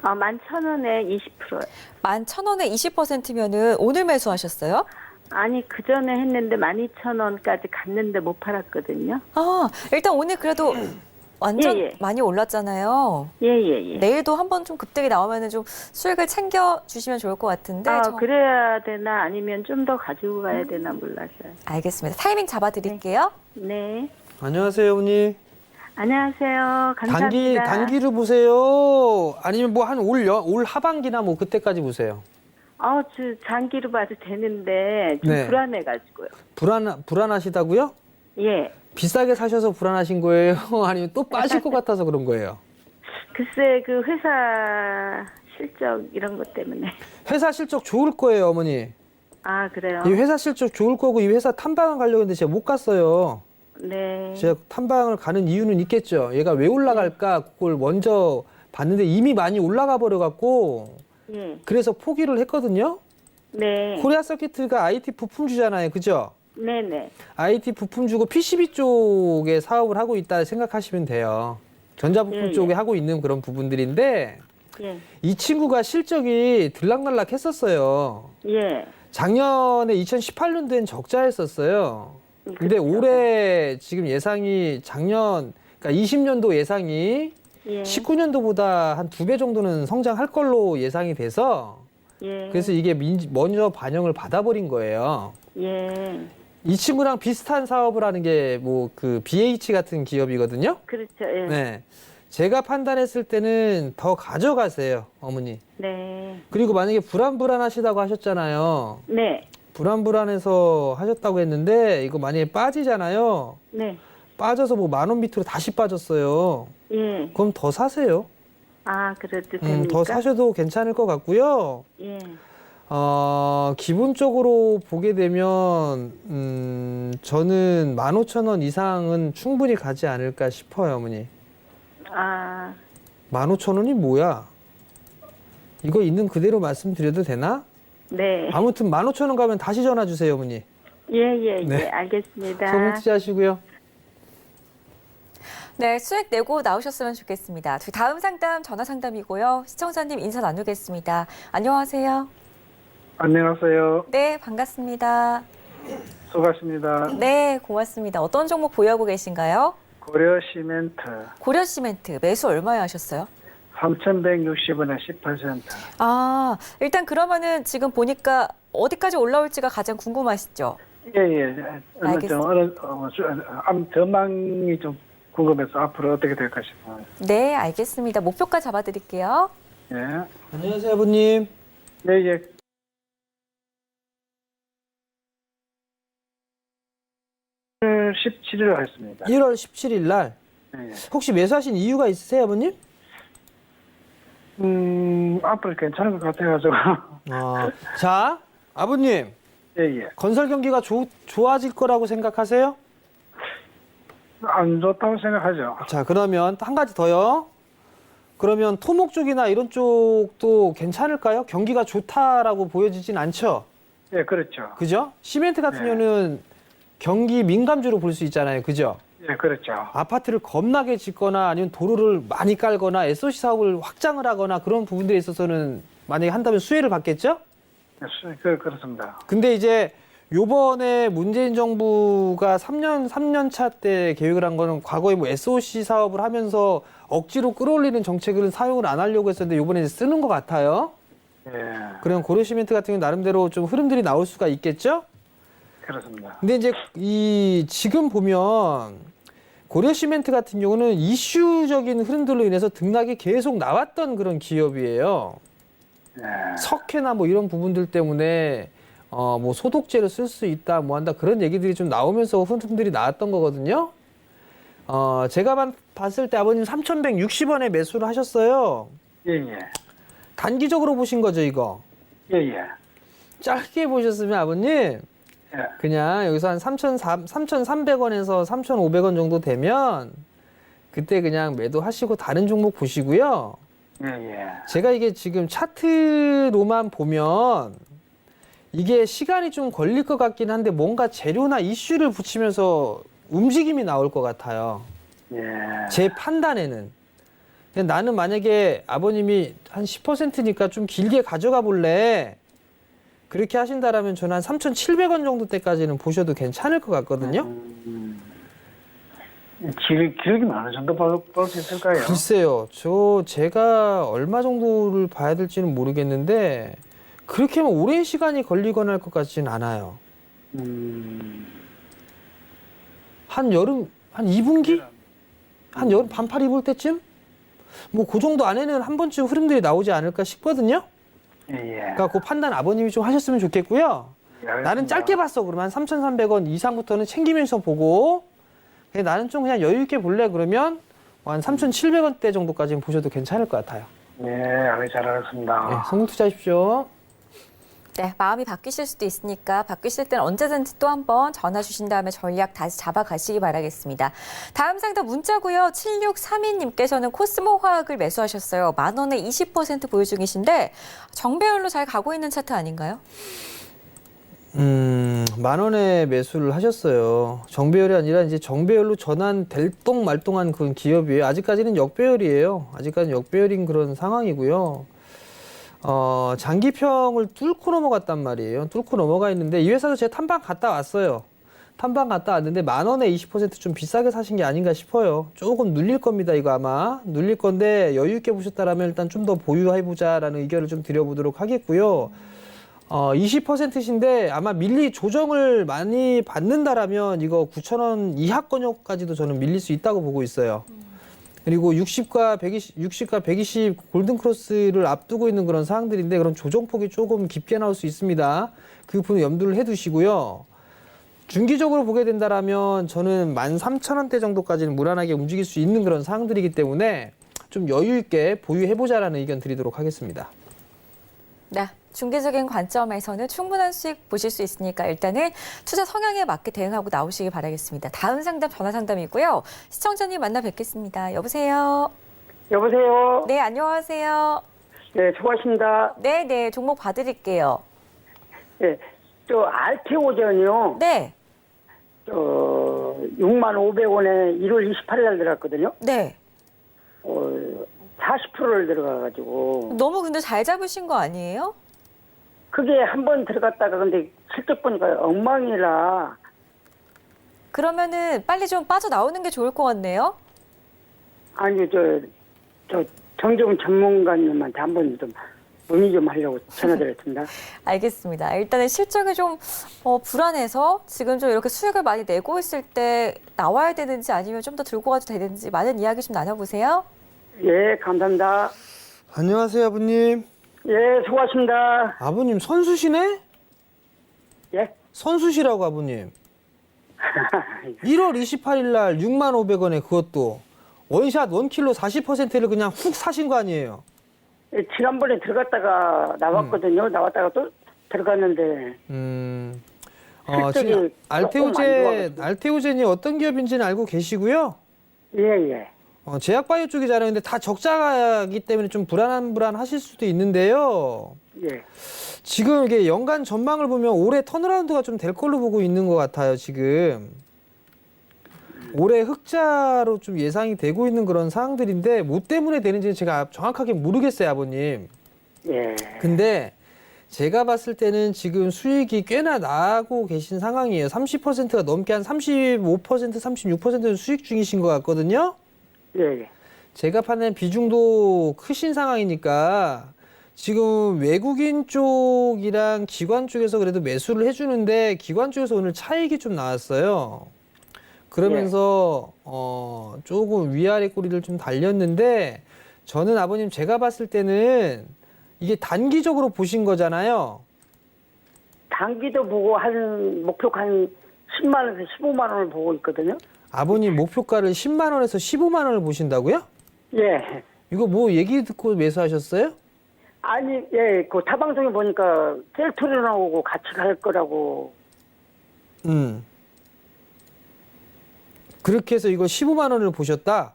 11,000원에 20%요. 11,000원에 20%면은 오늘 매수하셨어요? 아니, 그 전에 했는데 12,000원까지 갔는데 못 팔았거든요. 아, 일단 오늘 그래도 완전 예, 예. 많이 올랐잖아요. 예, 예, 예. 내일도 한번 좀 급등이 나오면 좀 수익을 챙겨 주시면 좋을 것 같은데. 그래야 되나 아니면 좀 더 가지고 가야 되나 몰라서요. 알겠습니다. 타이밍 잡아드릴게요. 네. 안녕하세요, 어머니. 안녕하세요. 감사합니다. 단기로 보세요? 아니면 뭐 한 올 하반기나 뭐 그때까지 보세요? 저 장기로 봐도 되는데 좀 네. 불안해가지고요. 불안하시다고요? 예. 비싸게 사셔서 불안하신 거예요? 아니면 또 빠질 것 같아서 그런 거예요? 글쎄, 그 회사 실적 이런 것 때문에. 회사 실적 좋을 거예요, 어머니. 그래요? 이 회사 실적 좋을 거고 이 회사 탐방을 가려고 했는데 제가 못 갔어요. 네. 제가 탐방을 가는 이유는 있겠죠. 얘가 왜 올라갈까 그걸 먼저 봤는데 이미 많이 올라가 버려갖고 예. 그래서 포기를 했거든요. 네. 코리아 서키트가 IT 부품주잖아요. 그죠? 네네. IT 부품주고 PCB 쪽에 사업을 하고 있다 생각하시면 돼요. 전자부품 예, 예. 쪽에 하고 있는 그런 부분들인데 예. 이 친구가 실적이 들락날락 했었어요. 예. 작년에 2018년도엔 적자였었어요. 근데 그렇죠. 올해 지금 예상이 그러니까 20년도 예상이 예. 19년도보다 한 2배 정도는 성장할 걸로 예상이 돼서 예. 그래서 이게 먼저 반영을 받아버린 거예요. 예. 이 친구랑 비슷한 사업을 하는 게 뭐 그 BH 같은 기업이거든요. 그렇죠. 예. 네. 제가 판단했을 때는 더 가져가세요, 어머니. 네. 그리고 만약에 불안하시다고 하셨잖아요. 네. 불안해서 하셨다고 했는데 이거 만약에 빠지잖아요. 네. 빠져서 뭐 10,000원 밑으로 다시 빠졌어요. 예. 그럼 더 사세요. 그래도 됩니까? 더 사셔도 괜찮을 것 같고요. 예. 기본적으로 보게 되면 저는 15,000원 이상은 충분히 가지 않을까 싶어요, 어머니. 15,000원이 뭐야? 이거 있는 그대로 말씀드려도 되나? 네. 아무튼 15,000원 가면 다시 전화 주세요, 어머니. 예, 예, 네. 예. 알겠습니다. 소금 투자하시고요. 네, 수익 내고 나오셨으면 좋겠습니다. 저희 다음 상담 전화 상담이고요. 시청자님 인사 나누겠습니다. 안녕하세요. 안녕하세요. 네, 반갑습니다. 수고하십니다. 네, 고맙습니다. 어떤 종목 보유하고 계신가요? 고려 시멘트 고려시멘트 매수 얼마에 하셨어요? 3,160원에 10%. 일단 그러면은 지금 보니까 어디까지 올라올지가 가장 궁금하시죠? 예. 알겠습니다. 전망이 좀 궁금해서 앞으로 어떻게 될까 싶어요. 네, 알겠습니다. 목표가 잡아드릴게요. 예. 안녕하세요, 아버님. 예. 17일 했습니다. 1월 17일 날 예. 혹시 매수하신 이유가 있으세요, 아버님? 앞으로 괜찮은 것 같아가지고. 자, 아버님. 예. 건설 경기가 좋아질 거라고 생각하세요? 안 좋다고 생각하죠. 자, 그러면 한 가지 더요. 그러면 토목 쪽이나 이런 쪽도 괜찮을까요? 경기가 좋다라고 보여지진 않죠? 예, 그렇죠. 그죠? 시멘트 같은 네. 경우는 경기 민감주로 볼 수 있잖아요. 그죠? 예, 그렇죠. 아파트를 겁나게 짓거나 아니면 도로를 많이 깔거나 SOC 사업을 확장을 하거나 그런 부분들에 있어서는 만약에 한다면 수혜를 받겠죠? 그렇습니다. 근데 이제 요번에 문재인 정부가 3년 차 때 계획을 한 거는 과거에 뭐 SOC 사업을 하면서 억지로 끌어올리는 정책을 사용을 안 하려고 했었는데 요번에 이제 쓰는 것 같아요. 예, 그럼 고려시멘트 같은 경우 나름대로 좀 흐름들이 나올 수가 있겠죠? 그렇습니다. 근데 이제 지금 보면 고려시멘트 같은 경우는 이슈적인 흐름들로 인해서 등락이 계속 나왔던 그런 기업이에요. 예. 석회나 뭐 이런 부분들 때문에 뭐 소독제를 쓸 수 있다 뭐 한다 그런 얘기들이 좀 나오면서 흐름들이 나왔던 거거든요. 제가 봤을 때 아버님 3,160원에 매수를 하셨어요. 예, 예. 단기적으로 보신 거죠, 이거? 예, 예. 짧게 보셨으면 아버님 예. 그냥 여기서 한 3,300원에서 3,500원 정도 되면 그때 그냥 매도하시고 다른 종목 보시고요. 예, 예. 제가 이게 지금 차트로만 보면 이게 시간이 좀 걸릴 것 같긴 한데 뭔가 재료나 이슈를 붙이면서 움직임이 나올 것 같아요. 예. 제 판단에는. 근데 나는 만약에 아버님이 한 10%니까 좀 길게 가져가 볼래? 그렇게 하신다라면 저는 한 3,700원 정도 때까지는 보셔도 괜찮을 것 같거든요. 기록이 어느 정도 볼 수 있을까요? 글쎄요, 제가 얼마 정도를 봐야 될지는 모르겠는데 그렇게 하면 오랜 시간이 걸리거나 할 것 같지는 않아요. 한 2분기? 한 여름 반팔 입을 때쯤? 뭐 그 정도 안에는 한 번쯤 흐름들이 나오지 않을까 싶거든요. 예, 예. 그러니까 그 판단 아버님이 좀 하셨으면 좋겠고요. 예, 알겠습니다. 나는 짧게 봤어. 그러면 한 3,300원 이상부터는 챙기면서 보고 그냥 나는 좀 그냥 여유 있게 볼래 그러면 한 3,700원대 정도까지는 보셔도 괜찮을 것 같아요. 예, 잘 알았습니다. 네, 성공 투자하십시오. 네, 마음이 바뀌실 수도 있으니까 바뀌실 때는 언제든지 또 한번 전화 주신 다음에 전략 다시 잡아가시기 바라겠습니다. 다음 상담 문자고요. 7632님께서는 코스모 화학을 매수하셨어요. 10,000원에 20% 보유 중이신데 정배열로 잘 가고 있는 차트 아닌가요? 10,000원에 매수를 하셨어요. 정배열이 아니라 이제 정배열로 전환 될 똥 말똥한 그런 기업이에요. 아직까지는 역배열이에요. 아직까지는 역배열인 그런 상황이고요. 장기평을 뚫고 넘어갔단 말이에요. 뚫고 넘어가 있는데 이 회사도 제가 탐방 갔다 왔어요. 탐방 갔다 왔는데 10,000원에 20% 좀 비싸게 사신 게 아닌가 싶어요. 조금 눌릴 겁니다. 이거 아마 눌릴 건데 여유 있게 보셨다라면 일단 좀 더 보유해보자라는 의견을 좀 드려보도록 하겠고요. 20%신데 아마 밀리 조정을 많이 받는다라면 이거 9,000원 이하권역까지도 저는 밀릴 수 있다고 보고 있어요. 그리고 60과 120 골든크로스를 앞두고 있는 그런 상황들인데 그런 조정폭이 조금 깊게 나올 수 있습니다. 그 부분 염두를 해두시고요. 중기적으로 보게 된다라면 저는 13,000원대 정도까지는 무난하게 움직일 수 있는 그런 상황들이기 때문에 좀 여유 있게 보유해보자라는 의견 드리도록 하겠습니다. 네. 중기적인 관점에서는 충분한 수익 보실 수 있으니까 일단은 투자 성향에 맞게 대응하고 나오시기 바라겠습니다. 다음 상담 전화 상담이고요. 시청자님 만나 뵙겠습니다. 여보세요. 여보세요. 네, 안녕하세요. 네, 수고하십니다. 네, 종목 봐드릴게요. 네, 저 알테오전이요. 네, 65,500원에 1월 28일 날 들어갔거든요. 네. 40%를 들어가가지고 너무 근데 잘 잡으신 거 아니에요? 그게 한 번 들어갔다가 근데 실적 보니까 엉망이라. 그러면은 빨리 좀 빠져나오는 게 좋을 것 같네요. 아니 저 정재훈 전문가님한테 한번 좀 문의 좀 하려고 전화드렸습니다. 알겠습니다. 일단은 실적이 좀 불안해서 지금 좀 이렇게 수익을 많이 내고 있을 때 나와야 되는지 아니면 좀 더 들고 가도 되는지 많은 이야기 좀 나눠보세요. 예, 감사합니다. 안녕하세요, 아버님. 예, 수고하십니다. 아버님 선수시네? 예. 선수시라고 아버님. 1월 28일 날 65,500원에 그것도 원샷 1킬로 40%를 그냥 훅 사신 거 아니에요? 예, 지난번에 들어갔다가 나왔거든요. 나왔다가 또 들어갔는데. 지금 조금 안 알테오젠이 어떤 기업인지는 알고 계시고요. 예. 제약바이오 쪽이잖아요. 근데 다 적자이기 때문에 좀 불안하실 수도 있는데요. 예. 지금 이게 연간 전망을 보면 올해 턴어라운드가 좀 될 걸로 보고 있는 것 같아요, 지금. 올해 흑자로 좀 예상이 되고 있는 그런 상황들인데, 뭐 때문에 되는지는 제가 정확하게 모르겠어요, 아버님. 예. 근데 제가 봤을 때는 지금 수익이 꽤나 나고 계신 상황이에요. 30%가 넘게 한 35%, 36% 수익 중이신 것 같거든요. 예. 제가 판단한 비중도 크신 상황이니까 지금 외국인 쪽이랑 기관 쪽에서 그래도 매수를 해주는데 기관 쪽에서 오늘 차익이 좀 나왔어요. 그러면서 조금 위아래 꼬리를 좀 달렸는데 저는 아버님 제가 봤을 때는 이게 단기적으로 보신 거잖아요. 단기도 보고 한 목표 한 10만 원에서 15만 원을 보고 있거든요. 아버님 목표가를 10만 원에서 15만 원을 보신다고요? 예. 이거 뭐 얘기 듣고 매수하셨어요? 아니, 예, 그 타방송에 보니까 셀토리 나오고 같이 갈 거라고. 그렇게 해서 이거 15만 원을 보셨다?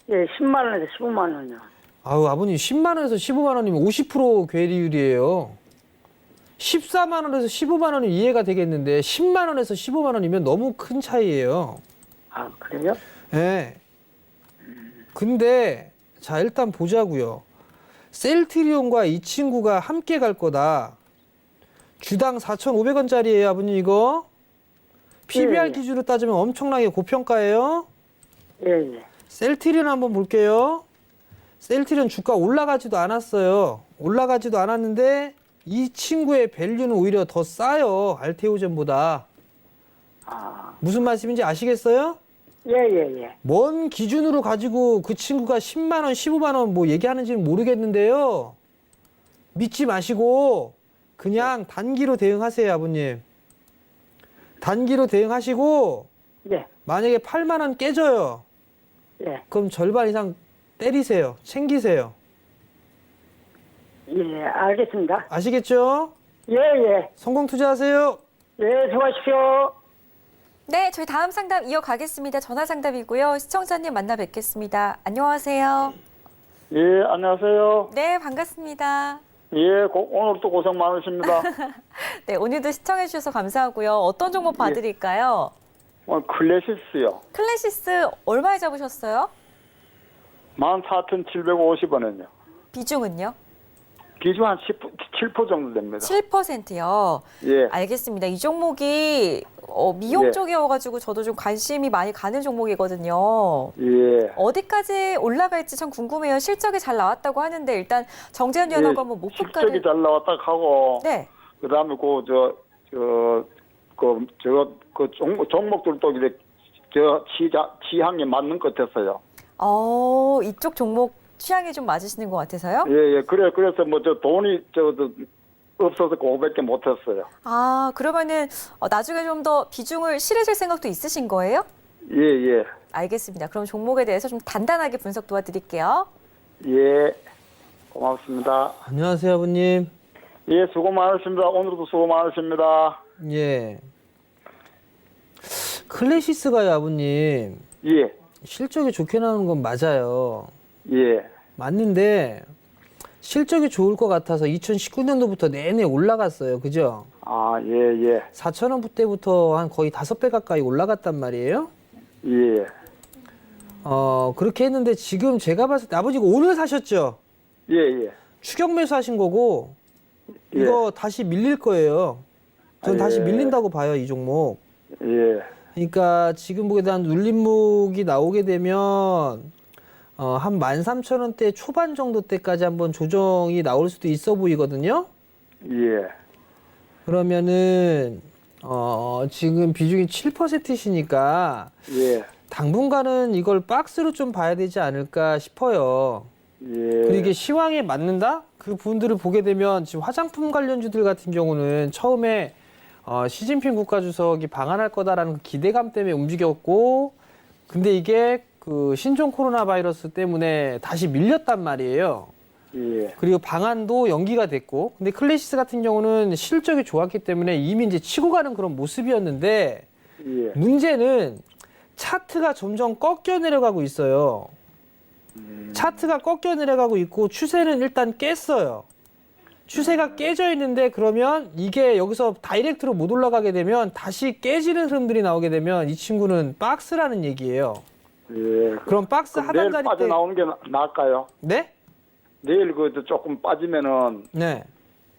예, 10만 원에서 15만 원이요. 아우, 아버님 10만 원에서 15만 원이면 50% 괴리율이에요. 14만 원에서 15만 원이 이해가 되겠는데 10만 원에서 15만 원이면 너무 큰 차이예요. 아, 그래요? 예. 근데 자, 일단 보자고요. 셀트리온과 이 친구가 함께 갈 거다. 주당 4,500원짜리예요, 아버님 이거. PBR 예. 기준으로 따지면 엄청나게 고평가예요. 예, 예. 셀트리온 한번 볼게요. 셀트리온 주가 올라가지도 않았어요. 올라가지도 않았는데 이 친구의 밸류는 오히려 더 싸요. 알테오젠보다. 아, 무슨 말씀인지 아시겠어요? 예, 예, 예. 뭔 기준으로 가지고 그 친구가 10만 원, 15만 원 뭐 얘기하는지는 모르겠는데요. 믿지 마시고 그냥 단기로 대응하세요, 아버님. 단기로 대응하시고 예, 만약에 8만 원 깨져요. 예. 그럼 절반 이상 때리세요. 챙기세요. 예, 알겠습니다. 아시겠죠? 예, 예. 성공 투자하세요. 예, 수고하십시오. 네, 저희 다음 상담 이어가겠습니다. 전화 상담이고요. 시청자님 만나 뵙겠습니다. 안녕하세요. 예, 안녕하세요. 네, 반갑습니다. 예, 오늘 또 고생 많으십니다. 네, 오늘도 시청해 주셔서 감사하고요. 어떤 종목 봐드릴까요? 오늘 클래시스요. 클래시스 얼마에 잡으셨어요? 14,750원은요. 비중은요? 기준 한 7% 정도 됩니다. 7%요. 예, 알겠습니다. 이 종목이 미용 예. 쪽이어가지고 저도 좀 관심이 많이 가는 종목이거든요. 예. 어디까지 올라갈지 참 궁금해요. 실적이 잘 나왔다고 하는데 일단 정재현 위원하고 한번 목표가를. 실적이 잘 나왔다 하고, 네. 그 다음에 종목들도 이제 취향에 맞는 것 같았어요. 이쪽 종목 취향이 좀 맞으시는 것 같아서요? 예, 예. 그래서 돈이 없어서 그거밖에 못했어요. 아, 그러면은 나중에 좀 더 비중을 실으실 생각도 있으신 거예요? 예, 예. 알겠습니다. 그럼 종목에 대해서 좀 단단하게 분석 도와드릴게요. 예. 고맙습니다. 안녕하세요, 아버님. 예, 수고 많으십니다. 오늘도 수고 많으십니다. 예. 클래시스가요, 아버님. 예, 실적이 좋게 나오는 건 맞아요. 예, 맞는데 실적이 좋을 것 같아서 2019년도부터 내내 올라갔어요. 그죠? 아, 예, 예, 4,000원 때부터 한 거의 5배 가까이 올라갔단 말이에요. 예, 그렇게 했는데 지금 제가 봤을 때 아버지가 오늘 사셨죠? 예, 예. 추격 매수하신 거고 예. 이거 다시 밀릴 거예요. 전 아, 다시 예. 밀린다고 봐요, 이 종목. 예, 그러니까 지금 보게 대한 눌림목이 나오게 되면 한 13,000원대 초반 정도 때까지 한번 조정이 나올 수도 있어 보이거든요. 예, 그러면은 지금 비중이 7%시니까 예, 당분간은 이걸 박스로 좀 봐야 되지 않을까 싶어요. 예. 그리고 이게 시황에 맞는다? 그 분들을 보게 되면 지금 화장품 관련주들 같은 경우는 처음에 시진핑 국가주석이 방한할 거다라는 그 기대감 때문에 움직였고, 근데 이게 그 신종 코로나 바이러스 때문에 다시 밀렸단 말이에요. 예, 그리고 방한도 연기가 됐고, 근데 클래시스 같은 경우는 실적이 좋았기 때문에 이미 이제 치고 가는 그런 모습이었는데, 예. 문제는 차트가 점점 꺾여 내려가고 있어요. 차트가 꺾여 내려가고 있고 추세는 일단 깼어요. 추세가 깨져 있는데 그러면 이게 여기서 다이렉트로 못 올라가게 되면 다시 깨지는 흐름들이 나오게 되면 이 친구는 박스라는 얘기예요. 예. 그럼 박스 그럼 내일 하단자리 때 빠져나오는 게 나을까요? 네? 내일 조금 빠지면은 네.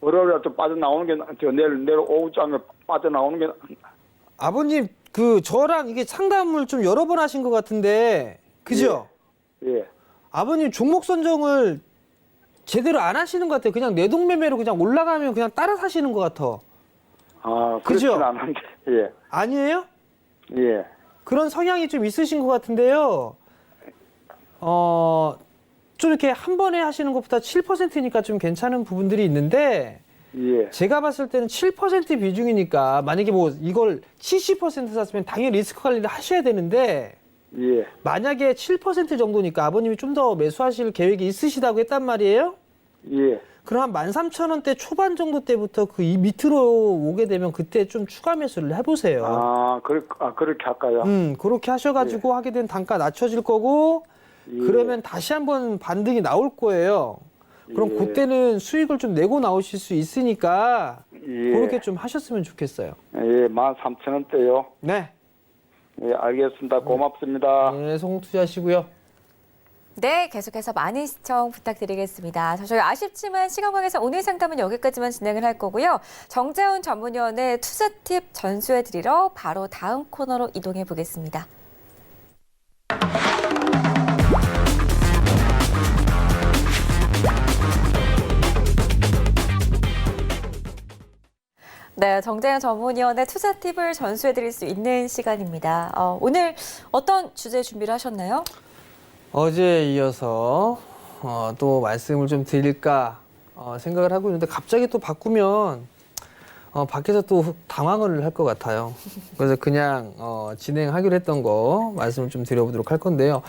월요일에 좀 빠져나오는 게 내일 오후장에 빠져나오는 게 아버님 저랑 이게 상담을 좀 여러 번 하신 것 같은데 그죠? 예, 아버님 종목 선정을 제대로 안 하시는 것 같아요. 그냥 내동매매로 그냥 올라가면 그냥 따라 사시는 것 같아. 아, 그죠? 그렇진 않은데, 예, 아니에요? 예, 그런 성향이 좀 있으신 것 같은데요. 좀 이렇게 한 번에 하시는 것보다 7%니까 좀 괜찮은 부분들이 있는데 예, 제가 봤을 때는 7% 비중이니까 만약에 뭐 이걸 70% 샀으면 당연히 리스크 관리를 하셔야 되는데 예. 만약에 7% 정도니까 아버님이 좀 더 매수하실 계획이 있으시다고 했단 말이에요. 예. 그럼 한 13,000원대 초반 정도 때부터 그 이 밑으로 오게 되면 그때 좀 추가 매수를 해보세요. 그렇게 할까요? 그렇게 하셔가지고 하게 된 단가 낮춰질 거고, 예. 그러면 다시 한번 반등이 나올 거예요. 그럼 예. 그때는 수익을 좀 내고 나오실 수 있으니까 예. 그렇게 좀 하셨으면 좋겠어요. 예, 13,000원대요. 네. 예, 알겠습니다. 고맙습니다. 네, 성공 투자하시고요. 네, 계속해서 많은 시청 부탁드리겠습니다. 저희 아쉽지만 시간 관계상 오늘 상담은 여기까지만 진행을 할 거고요. 정재훈 전문위원의 투자 팁 전수해 드리러 바로 다음 코너로 이동해 보겠습니다. 네, 정재훈 전문위원의 투자 팁을 전수해 드릴 수 있는 시간입니다. 오늘 어떤 주제 준비를 하셨나요? 어제에 이어서 또 말씀을 좀 드릴까 생각을 하고 있는데 갑자기 또 바꾸면 밖에서 또 당황을 할 것 같아요. 그래서 그냥 진행하기로 했던 거 말씀을 좀 드려보도록 할 건데요.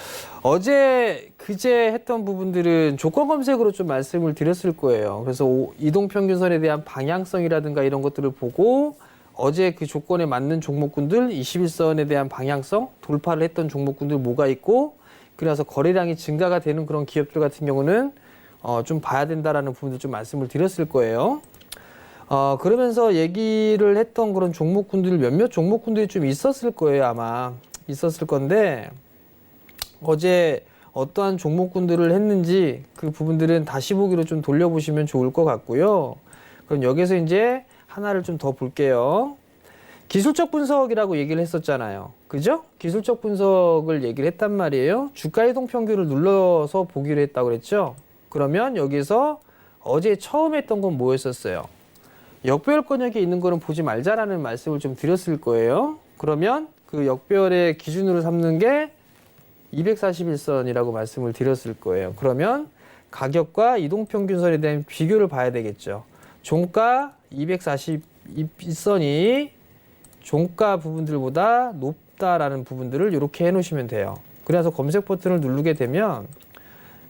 그제 했던 부분들은 조건 검색으로 좀 말씀을 드렸을 거예요. 그래서 이동평균선에 대한 방향성이라든가 이런 것들을 보고 어제 그 조건에 맞는 종목군들 21선에 대한 방향성 돌파를 했던 종목군들 뭐가 있고, 그래서 거래량이 증가가 되는 그런 기업들 같은 경우는 좀 봐야 된다라는 부분들 좀 말씀을 드렸을 거예요. 그러면서 얘기를 했던 그런 종목군들 몇몇 종목군들이 좀 있었을 거예요. 아마 있었을 건데 어제 어떠한 종목군들을 했는지 그 부분들은 다시 보기로 좀 돌려보시면 좋을 것 같고요. 그럼 여기서 이제 하나를 좀 더 볼게요. 기술적 분석이라고 얘기를 했었잖아요. 그죠? 기술적 분석을 얘기를 했단 말이에요. 주가 이동 평균을 눌러서 보기로 했다고 그랬죠. 그러면 여기서 어제 처음 했던 건 뭐였었어요? 역배열 권역에 있는 거는 보지 말자라는 말씀을 좀 드렸을 거예요. 그러면 그 역배열의 기준으로 삼는 게 241선이라고 말씀을 드렸을 거예요. 그러면 가격과 이동평균선에 대한 비교를 봐야 되겠죠. 종가 241선이 종가 부분들보다 높다라는 부분들을 이렇게 해놓으시면 돼요. 그래서 검색 버튼을 누르게 되면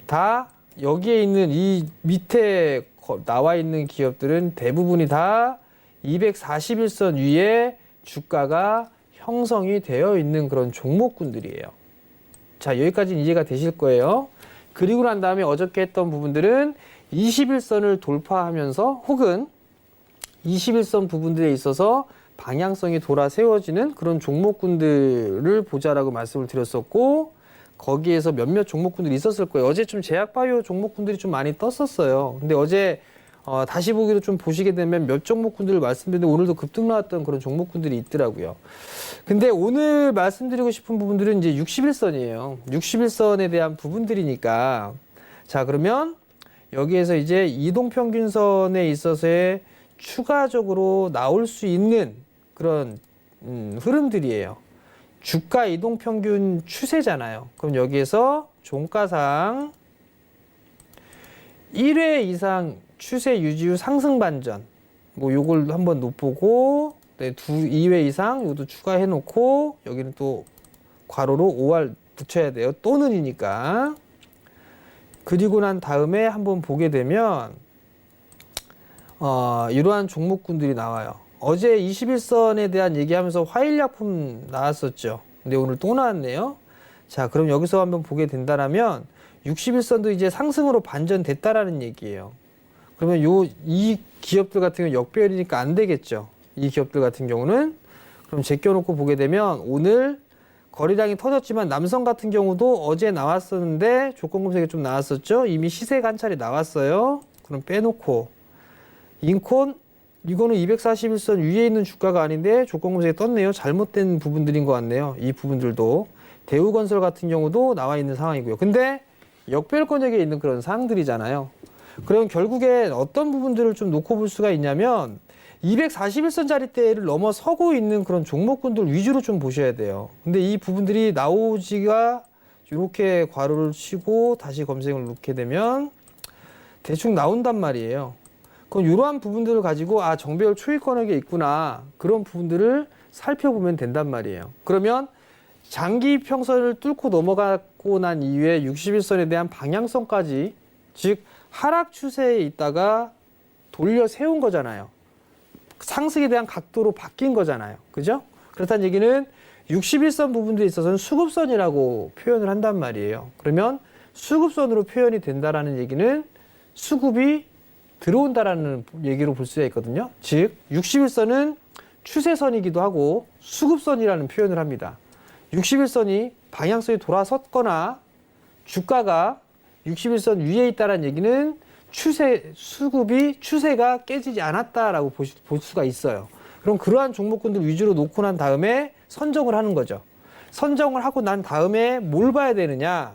다 여기에 있는 이 밑에 나와 있는 기업들은 대부분이 다 241선 위에 주가가 형성이 되어 있는 그런 종목군들이에요. 자, 여기까지는 이해가 되실 거예요. 그리고 난 다음에 어저께 했던 부분들은 21선을 돌파하면서 혹은 21선 부분들에 있어서 방향성이 돌아 세워지는 그런 종목군들을 보자라고 말씀을 드렸었고, 거기에서 몇몇 종목군들이 있었을 거예요. 어제 좀 제약바이오 종목군들이 좀 많이 떴었어요. 근데 어제 다시 보기로 좀 보시게 되면 몇 종목군들을 말씀드렸는데 오늘도 급등 나왔던 그런 종목군들이 있더라고요. 근데 오늘 말씀드리고 싶은 부분들은 이제 61선이에요. 61선에 대한 부분들이니까. 자, 그러면 여기에서 이제 이동평균선에 있어서의 추가적으로 나올 수 있는 그런 흐름들이에요. 주가 이동평균 추세잖아요. 그럼 여기에서 종가상 1회 이상 추세 유지 후 상승 반전, 뭐 요걸 한번 놓보고, 네, 2회 이상 요것도 추가해 놓고, 여기는 또 괄호로 5할 붙여야 돼요. 또는이니까. 그리고 난 다음에 한번 보게 되면 이러한 종목군들이 나와요. 어제 21선에 대한 얘기하면서 화일약품 나왔었죠. 근데 오늘 또 나왔네요. 자, 그럼 여기서 한번 보게 된다라면 61선도 이제 상승으로 반전됐다라는 얘기예요. 그러면 이 기업들 같은 경우 역배열이니까 안 되겠죠. 이 기업들 같은 경우는. 그럼 제껴놓고 보게 되면 오늘 거래량이 터졌지만 남성 같은 경우도 어제 나왔었는데 조건 검색에 좀 나왔었죠. 이미 시세 관찰이 나왔어요. 그럼 빼놓고 인콘 이거는 241선 위에 있는 주가가 아닌데 조건 검색에 떴네요. 잘못된 부분들인 것 같네요. 이 부분들도. 대우건설 같은 경우도 나와 있는 상황이고요. 근데 역배열 권역에 있는 그런 사항들이잖아요. 그럼 결국에 어떤 부분들을 좀 놓고 볼 수가 있냐면 241선 자리대를 넘어서고 있는 그런 종목군들 위주로 좀 보셔야 돼요. 근데 이 부분들이 나오지가 이렇게 괄호를 치고 다시 검색을 놓게 되면 대충 나온단 말이에요. 그럼 이러한 부분들을 가지고 정배열 초입 권역에 있구나. 그런 부분들을 살펴보면 된단 말이에요. 그러면 장기 이평선을 뚫고 넘어가고 난 이후에 61선에 대한 방향성까지, 즉 하락 추세에 있다가 돌려 세운 거잖아요. 상승에 대한 각도로 바뀐 거잖아요. 그죠? 그렇다는 얘기는 61선 부분들에 있어서는 수급선이라고 표현을 한단 말이에요. 그러면 수급선으로 표현이 된다라는 얘기는 수급이 들어온다라는 얘기로 볼 수가 있거든요. 즉 61선은 추세선이기도 하고 수급선이라는 표현을 합니다. 61선이 방향성이 돌아섰거나 주가가 61선 위에 있다는 얘기는 수급이 추세가 깨지지 않았다라고 볼 수가 있어요. 그럼 그러한 종목군들 위주로 놓고 난 다음에 선정을 하는 거죠. 선정을 하고 난 다음에 뭘 봐야 되느냐?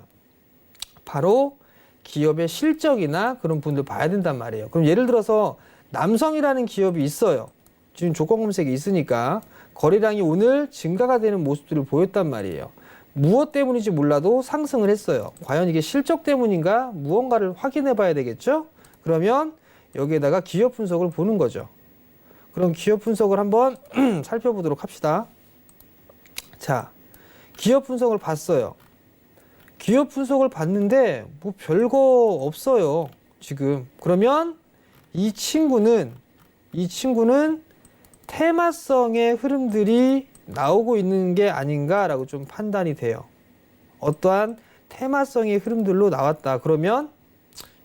바로 기업의 실적이나 그런 분들 봐야 된단 말이에요. 그럼 예를 들어서 남성이라는 기업이 있어요. 지금 조건 검색이 있으니까 거래량이 오늘 증가가 되는 모습들을 보였단 말이에요. 무엇 때문인지 몰라도 상승을 했어요. 과연 이게 실적 때문인가? 무언가를 확인해 봐야 되겠죠? 그러면 여기에다가 기업 분석을 보는 거죠. 그럼 기업 분석을 한번 살펴보도록 합시다. 자, 기업 분석을 봤어요. 기업 분석을 봤는데 뭐 별거 없어요. 지금. 그러면 이 친구는 테마성의 흐름들이 나오고 있는 게 아닌가라고 좀 판단이 돼요. 어떠한 테마성의 흐름들로 나왔다. 그러면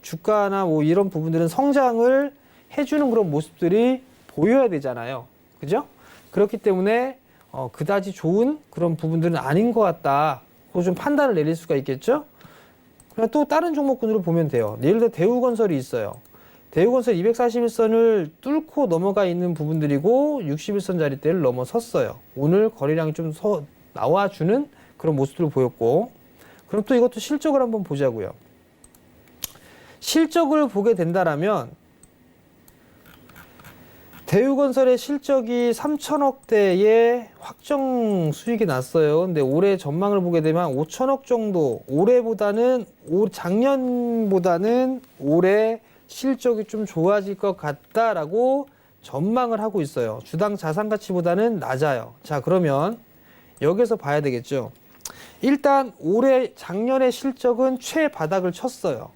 주가나 뭐 이런 부분들은 성장을 해주는 그런 모습들이 보여야 되잖아요. 그죠? 그렇기 때문에 그다지 좋은 그런 부분들은 아닌 것 같다. 그거 좀 판단을 내릴 수가 있겠죠? 그냥 또 다른 종목군으로 보면 돼요. 예를 들어 대우건설이 있어요. 대우건설 241선을 뚫고 넘어가 있는 부분들이고 61선 자리대를 넘어섰어요. 오늘 거래량이 좀 나와주는 그런 모습들을 보였고, 그럼 또 이것도 실적을 한번 보자고요. 실적을 보게 된다라면 대우건설의 실적이 3천억대의 확정 수익이 났어요. 근데 올해 전망을 보게 되면 5천억 정도, 작년보다는 올해 실적이 좀 좋아질 것 같다라고 전망을 하고 있어요. 주당 자산 가치보다는 낮아요. 자, 그러면 여기서 봐야 되겠죠. 일단 작년의 실적은 최바닥을 쳤어요.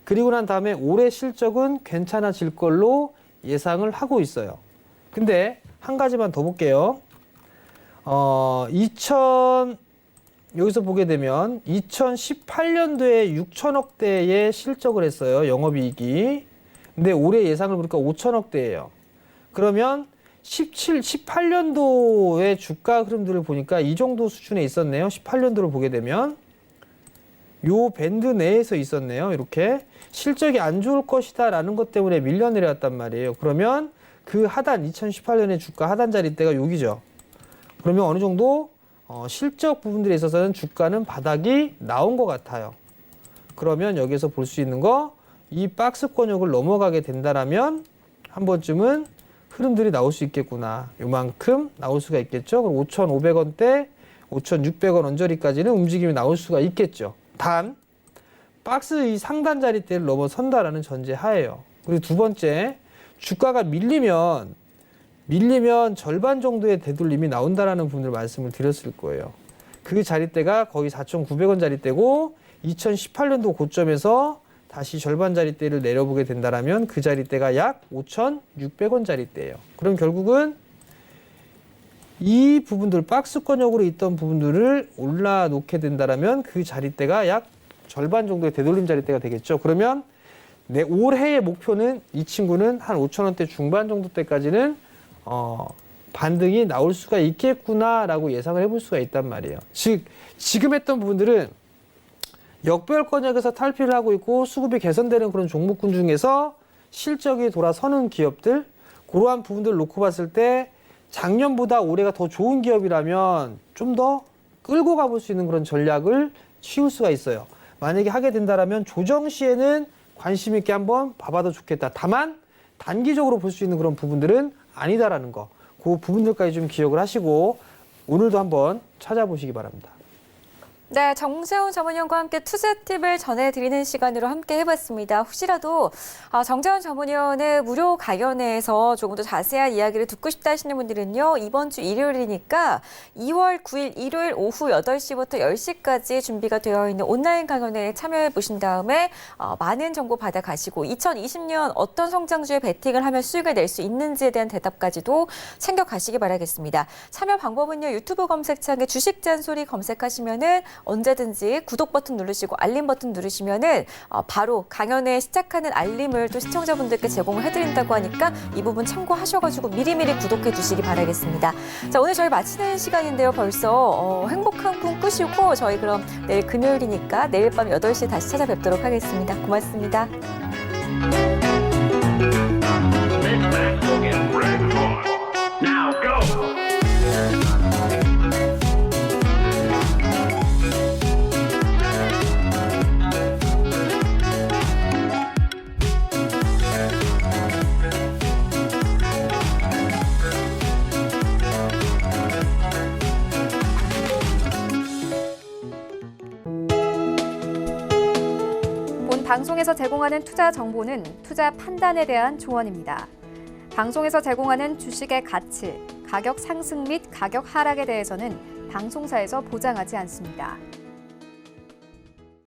그리고 난 다음에 올해 실적은 괜찮아질 걸로 예상을 하고 있어요. 근데 한 가지만 더 볼게요. 여기서 보게 되면 2018년도에 6천억대의 실적을 했어요. 영업이익이. 근데 올해 예상을 보니까 5천억대예요. 그러면 18년도의 주가 흐름들을 보니까 이 정도 수준에 있었네요. 18년도를 보게 되면 요 밴드 내에서 있었네요. 이렇게 실적이 안 좋을 것이다 라는 것 때문에 밀려 내려왔단 말이에요. 그러면 그 하단 2018년의 주가 하단 자리대가 여기죠. 그러면 어느 정도 실적 부분들에 있어서는 주가는 바닥이 나온 것 같아요. 그러면 여기서 볼 수 있는 거, 이 박스권역을 넘어가게 된다라면 한 번쯤은 흐름들이 나올 수 있겠구나. 요만큼 나올 수가 있겠죠. 그럼 5,500원대, 5,600원 언저리까지는 움직임이 나올 수가 있겠죠. 단 박스 이 상단 자리대를 넘어선다라는 전제 하에요. 그리고 두 번째, 주가가 밀리면 절반 정도의 되돌림이 나온다라는 부분을 말씀을 드렸을 거예요. 그 자리대가 거의 4,900원 자리대고 2018년도 고점에서 다시 절반 자리대를 내려보게 된다라면 그 자리대가 약 5,600원 자리대예요. 그럼 결국은 이 부분들, 박스권역으로 있던 부분들을 올라놓게 된다라면 그 자리대가 약 절반 정도의 되돌림 자리대가 되겠죠. 그러면 내 올해의 목표는 이 친구는 한 5,000원대 중반 정도 때까지는 반등이 나올 수가 있겠구나라고 예상을 해볼 수가 있단 말이에요. 즉 지금 했던 부분들은 역별권역에서 탈피를 하고 있고 수급이 개선되는 그런 종목군 중에서 실적이 돌아서는 기업들, 그러한 부분들을 놓고 봤을 때 작년보다 올해가 더 좋은 기업이라면 좀 더 끌고 가볼 수 있는 그런 전략을 취할 수가 있어요. 만약에 하게 된다면 조정 시에는 관심 있게 한번 봐봐도 좋겠다. 다만 단기적으로 볼 수 있는 그런 부분들은 아니다라는 거, 그 부분들까지 좀 기억을 하시고 오늘도 한번 찾아보시기 바랍니다. 네, 정재훈 전문위원과 함께 투자 팁을 전해드리는 시간으로 함께 해봤습니다. 혹시라도 정재훈 전문위원의 무료 강연회에서 조금 더 자세한 이야기를 듣고 싶다 하시는 분들은요. 이번 주 일요일이니까 2월 9일 일요일 오후 8시부터 10시까지 준비가 되어 있는 온라인 강연회에 참여해 보신 다음에 많은 정보 받아가시고 2020년 어떤 성장주에 베팅을 하면 수익을 낼 수 있는지에 대한 대답까지도 챙겨가시기 바라겠습니다. 참여 방법은요. 유튜브 검색창에 주식 잔소리 검색하시면은 언제든지 구독 버튼 누르시고 알림 버튼 누르시면은 바로 강연회 시작하는 알림을 또 시청자분들께 제공을 해드린다고 하니까 이 부분 참고하셔가지고 미리미리 구독해 주시기 바라겠습니다. 자, 오늘 저희 마치는 시간인데요. 벌써 행복한 꿈 꾸시고 저희 그럼 내일 금요일이니까 내일 밤 8시에 다시 찾아뵙도록 하겠습니다. 고맙습니다. 본 방송에서 제공하는 투자 정보는 투자 판단에 대한 조언입니다. 방송에서 제공하는 주식의 가치, 가격 상승 및 가격 하락에 대해서는 방송사에서 보장하지 않습니다.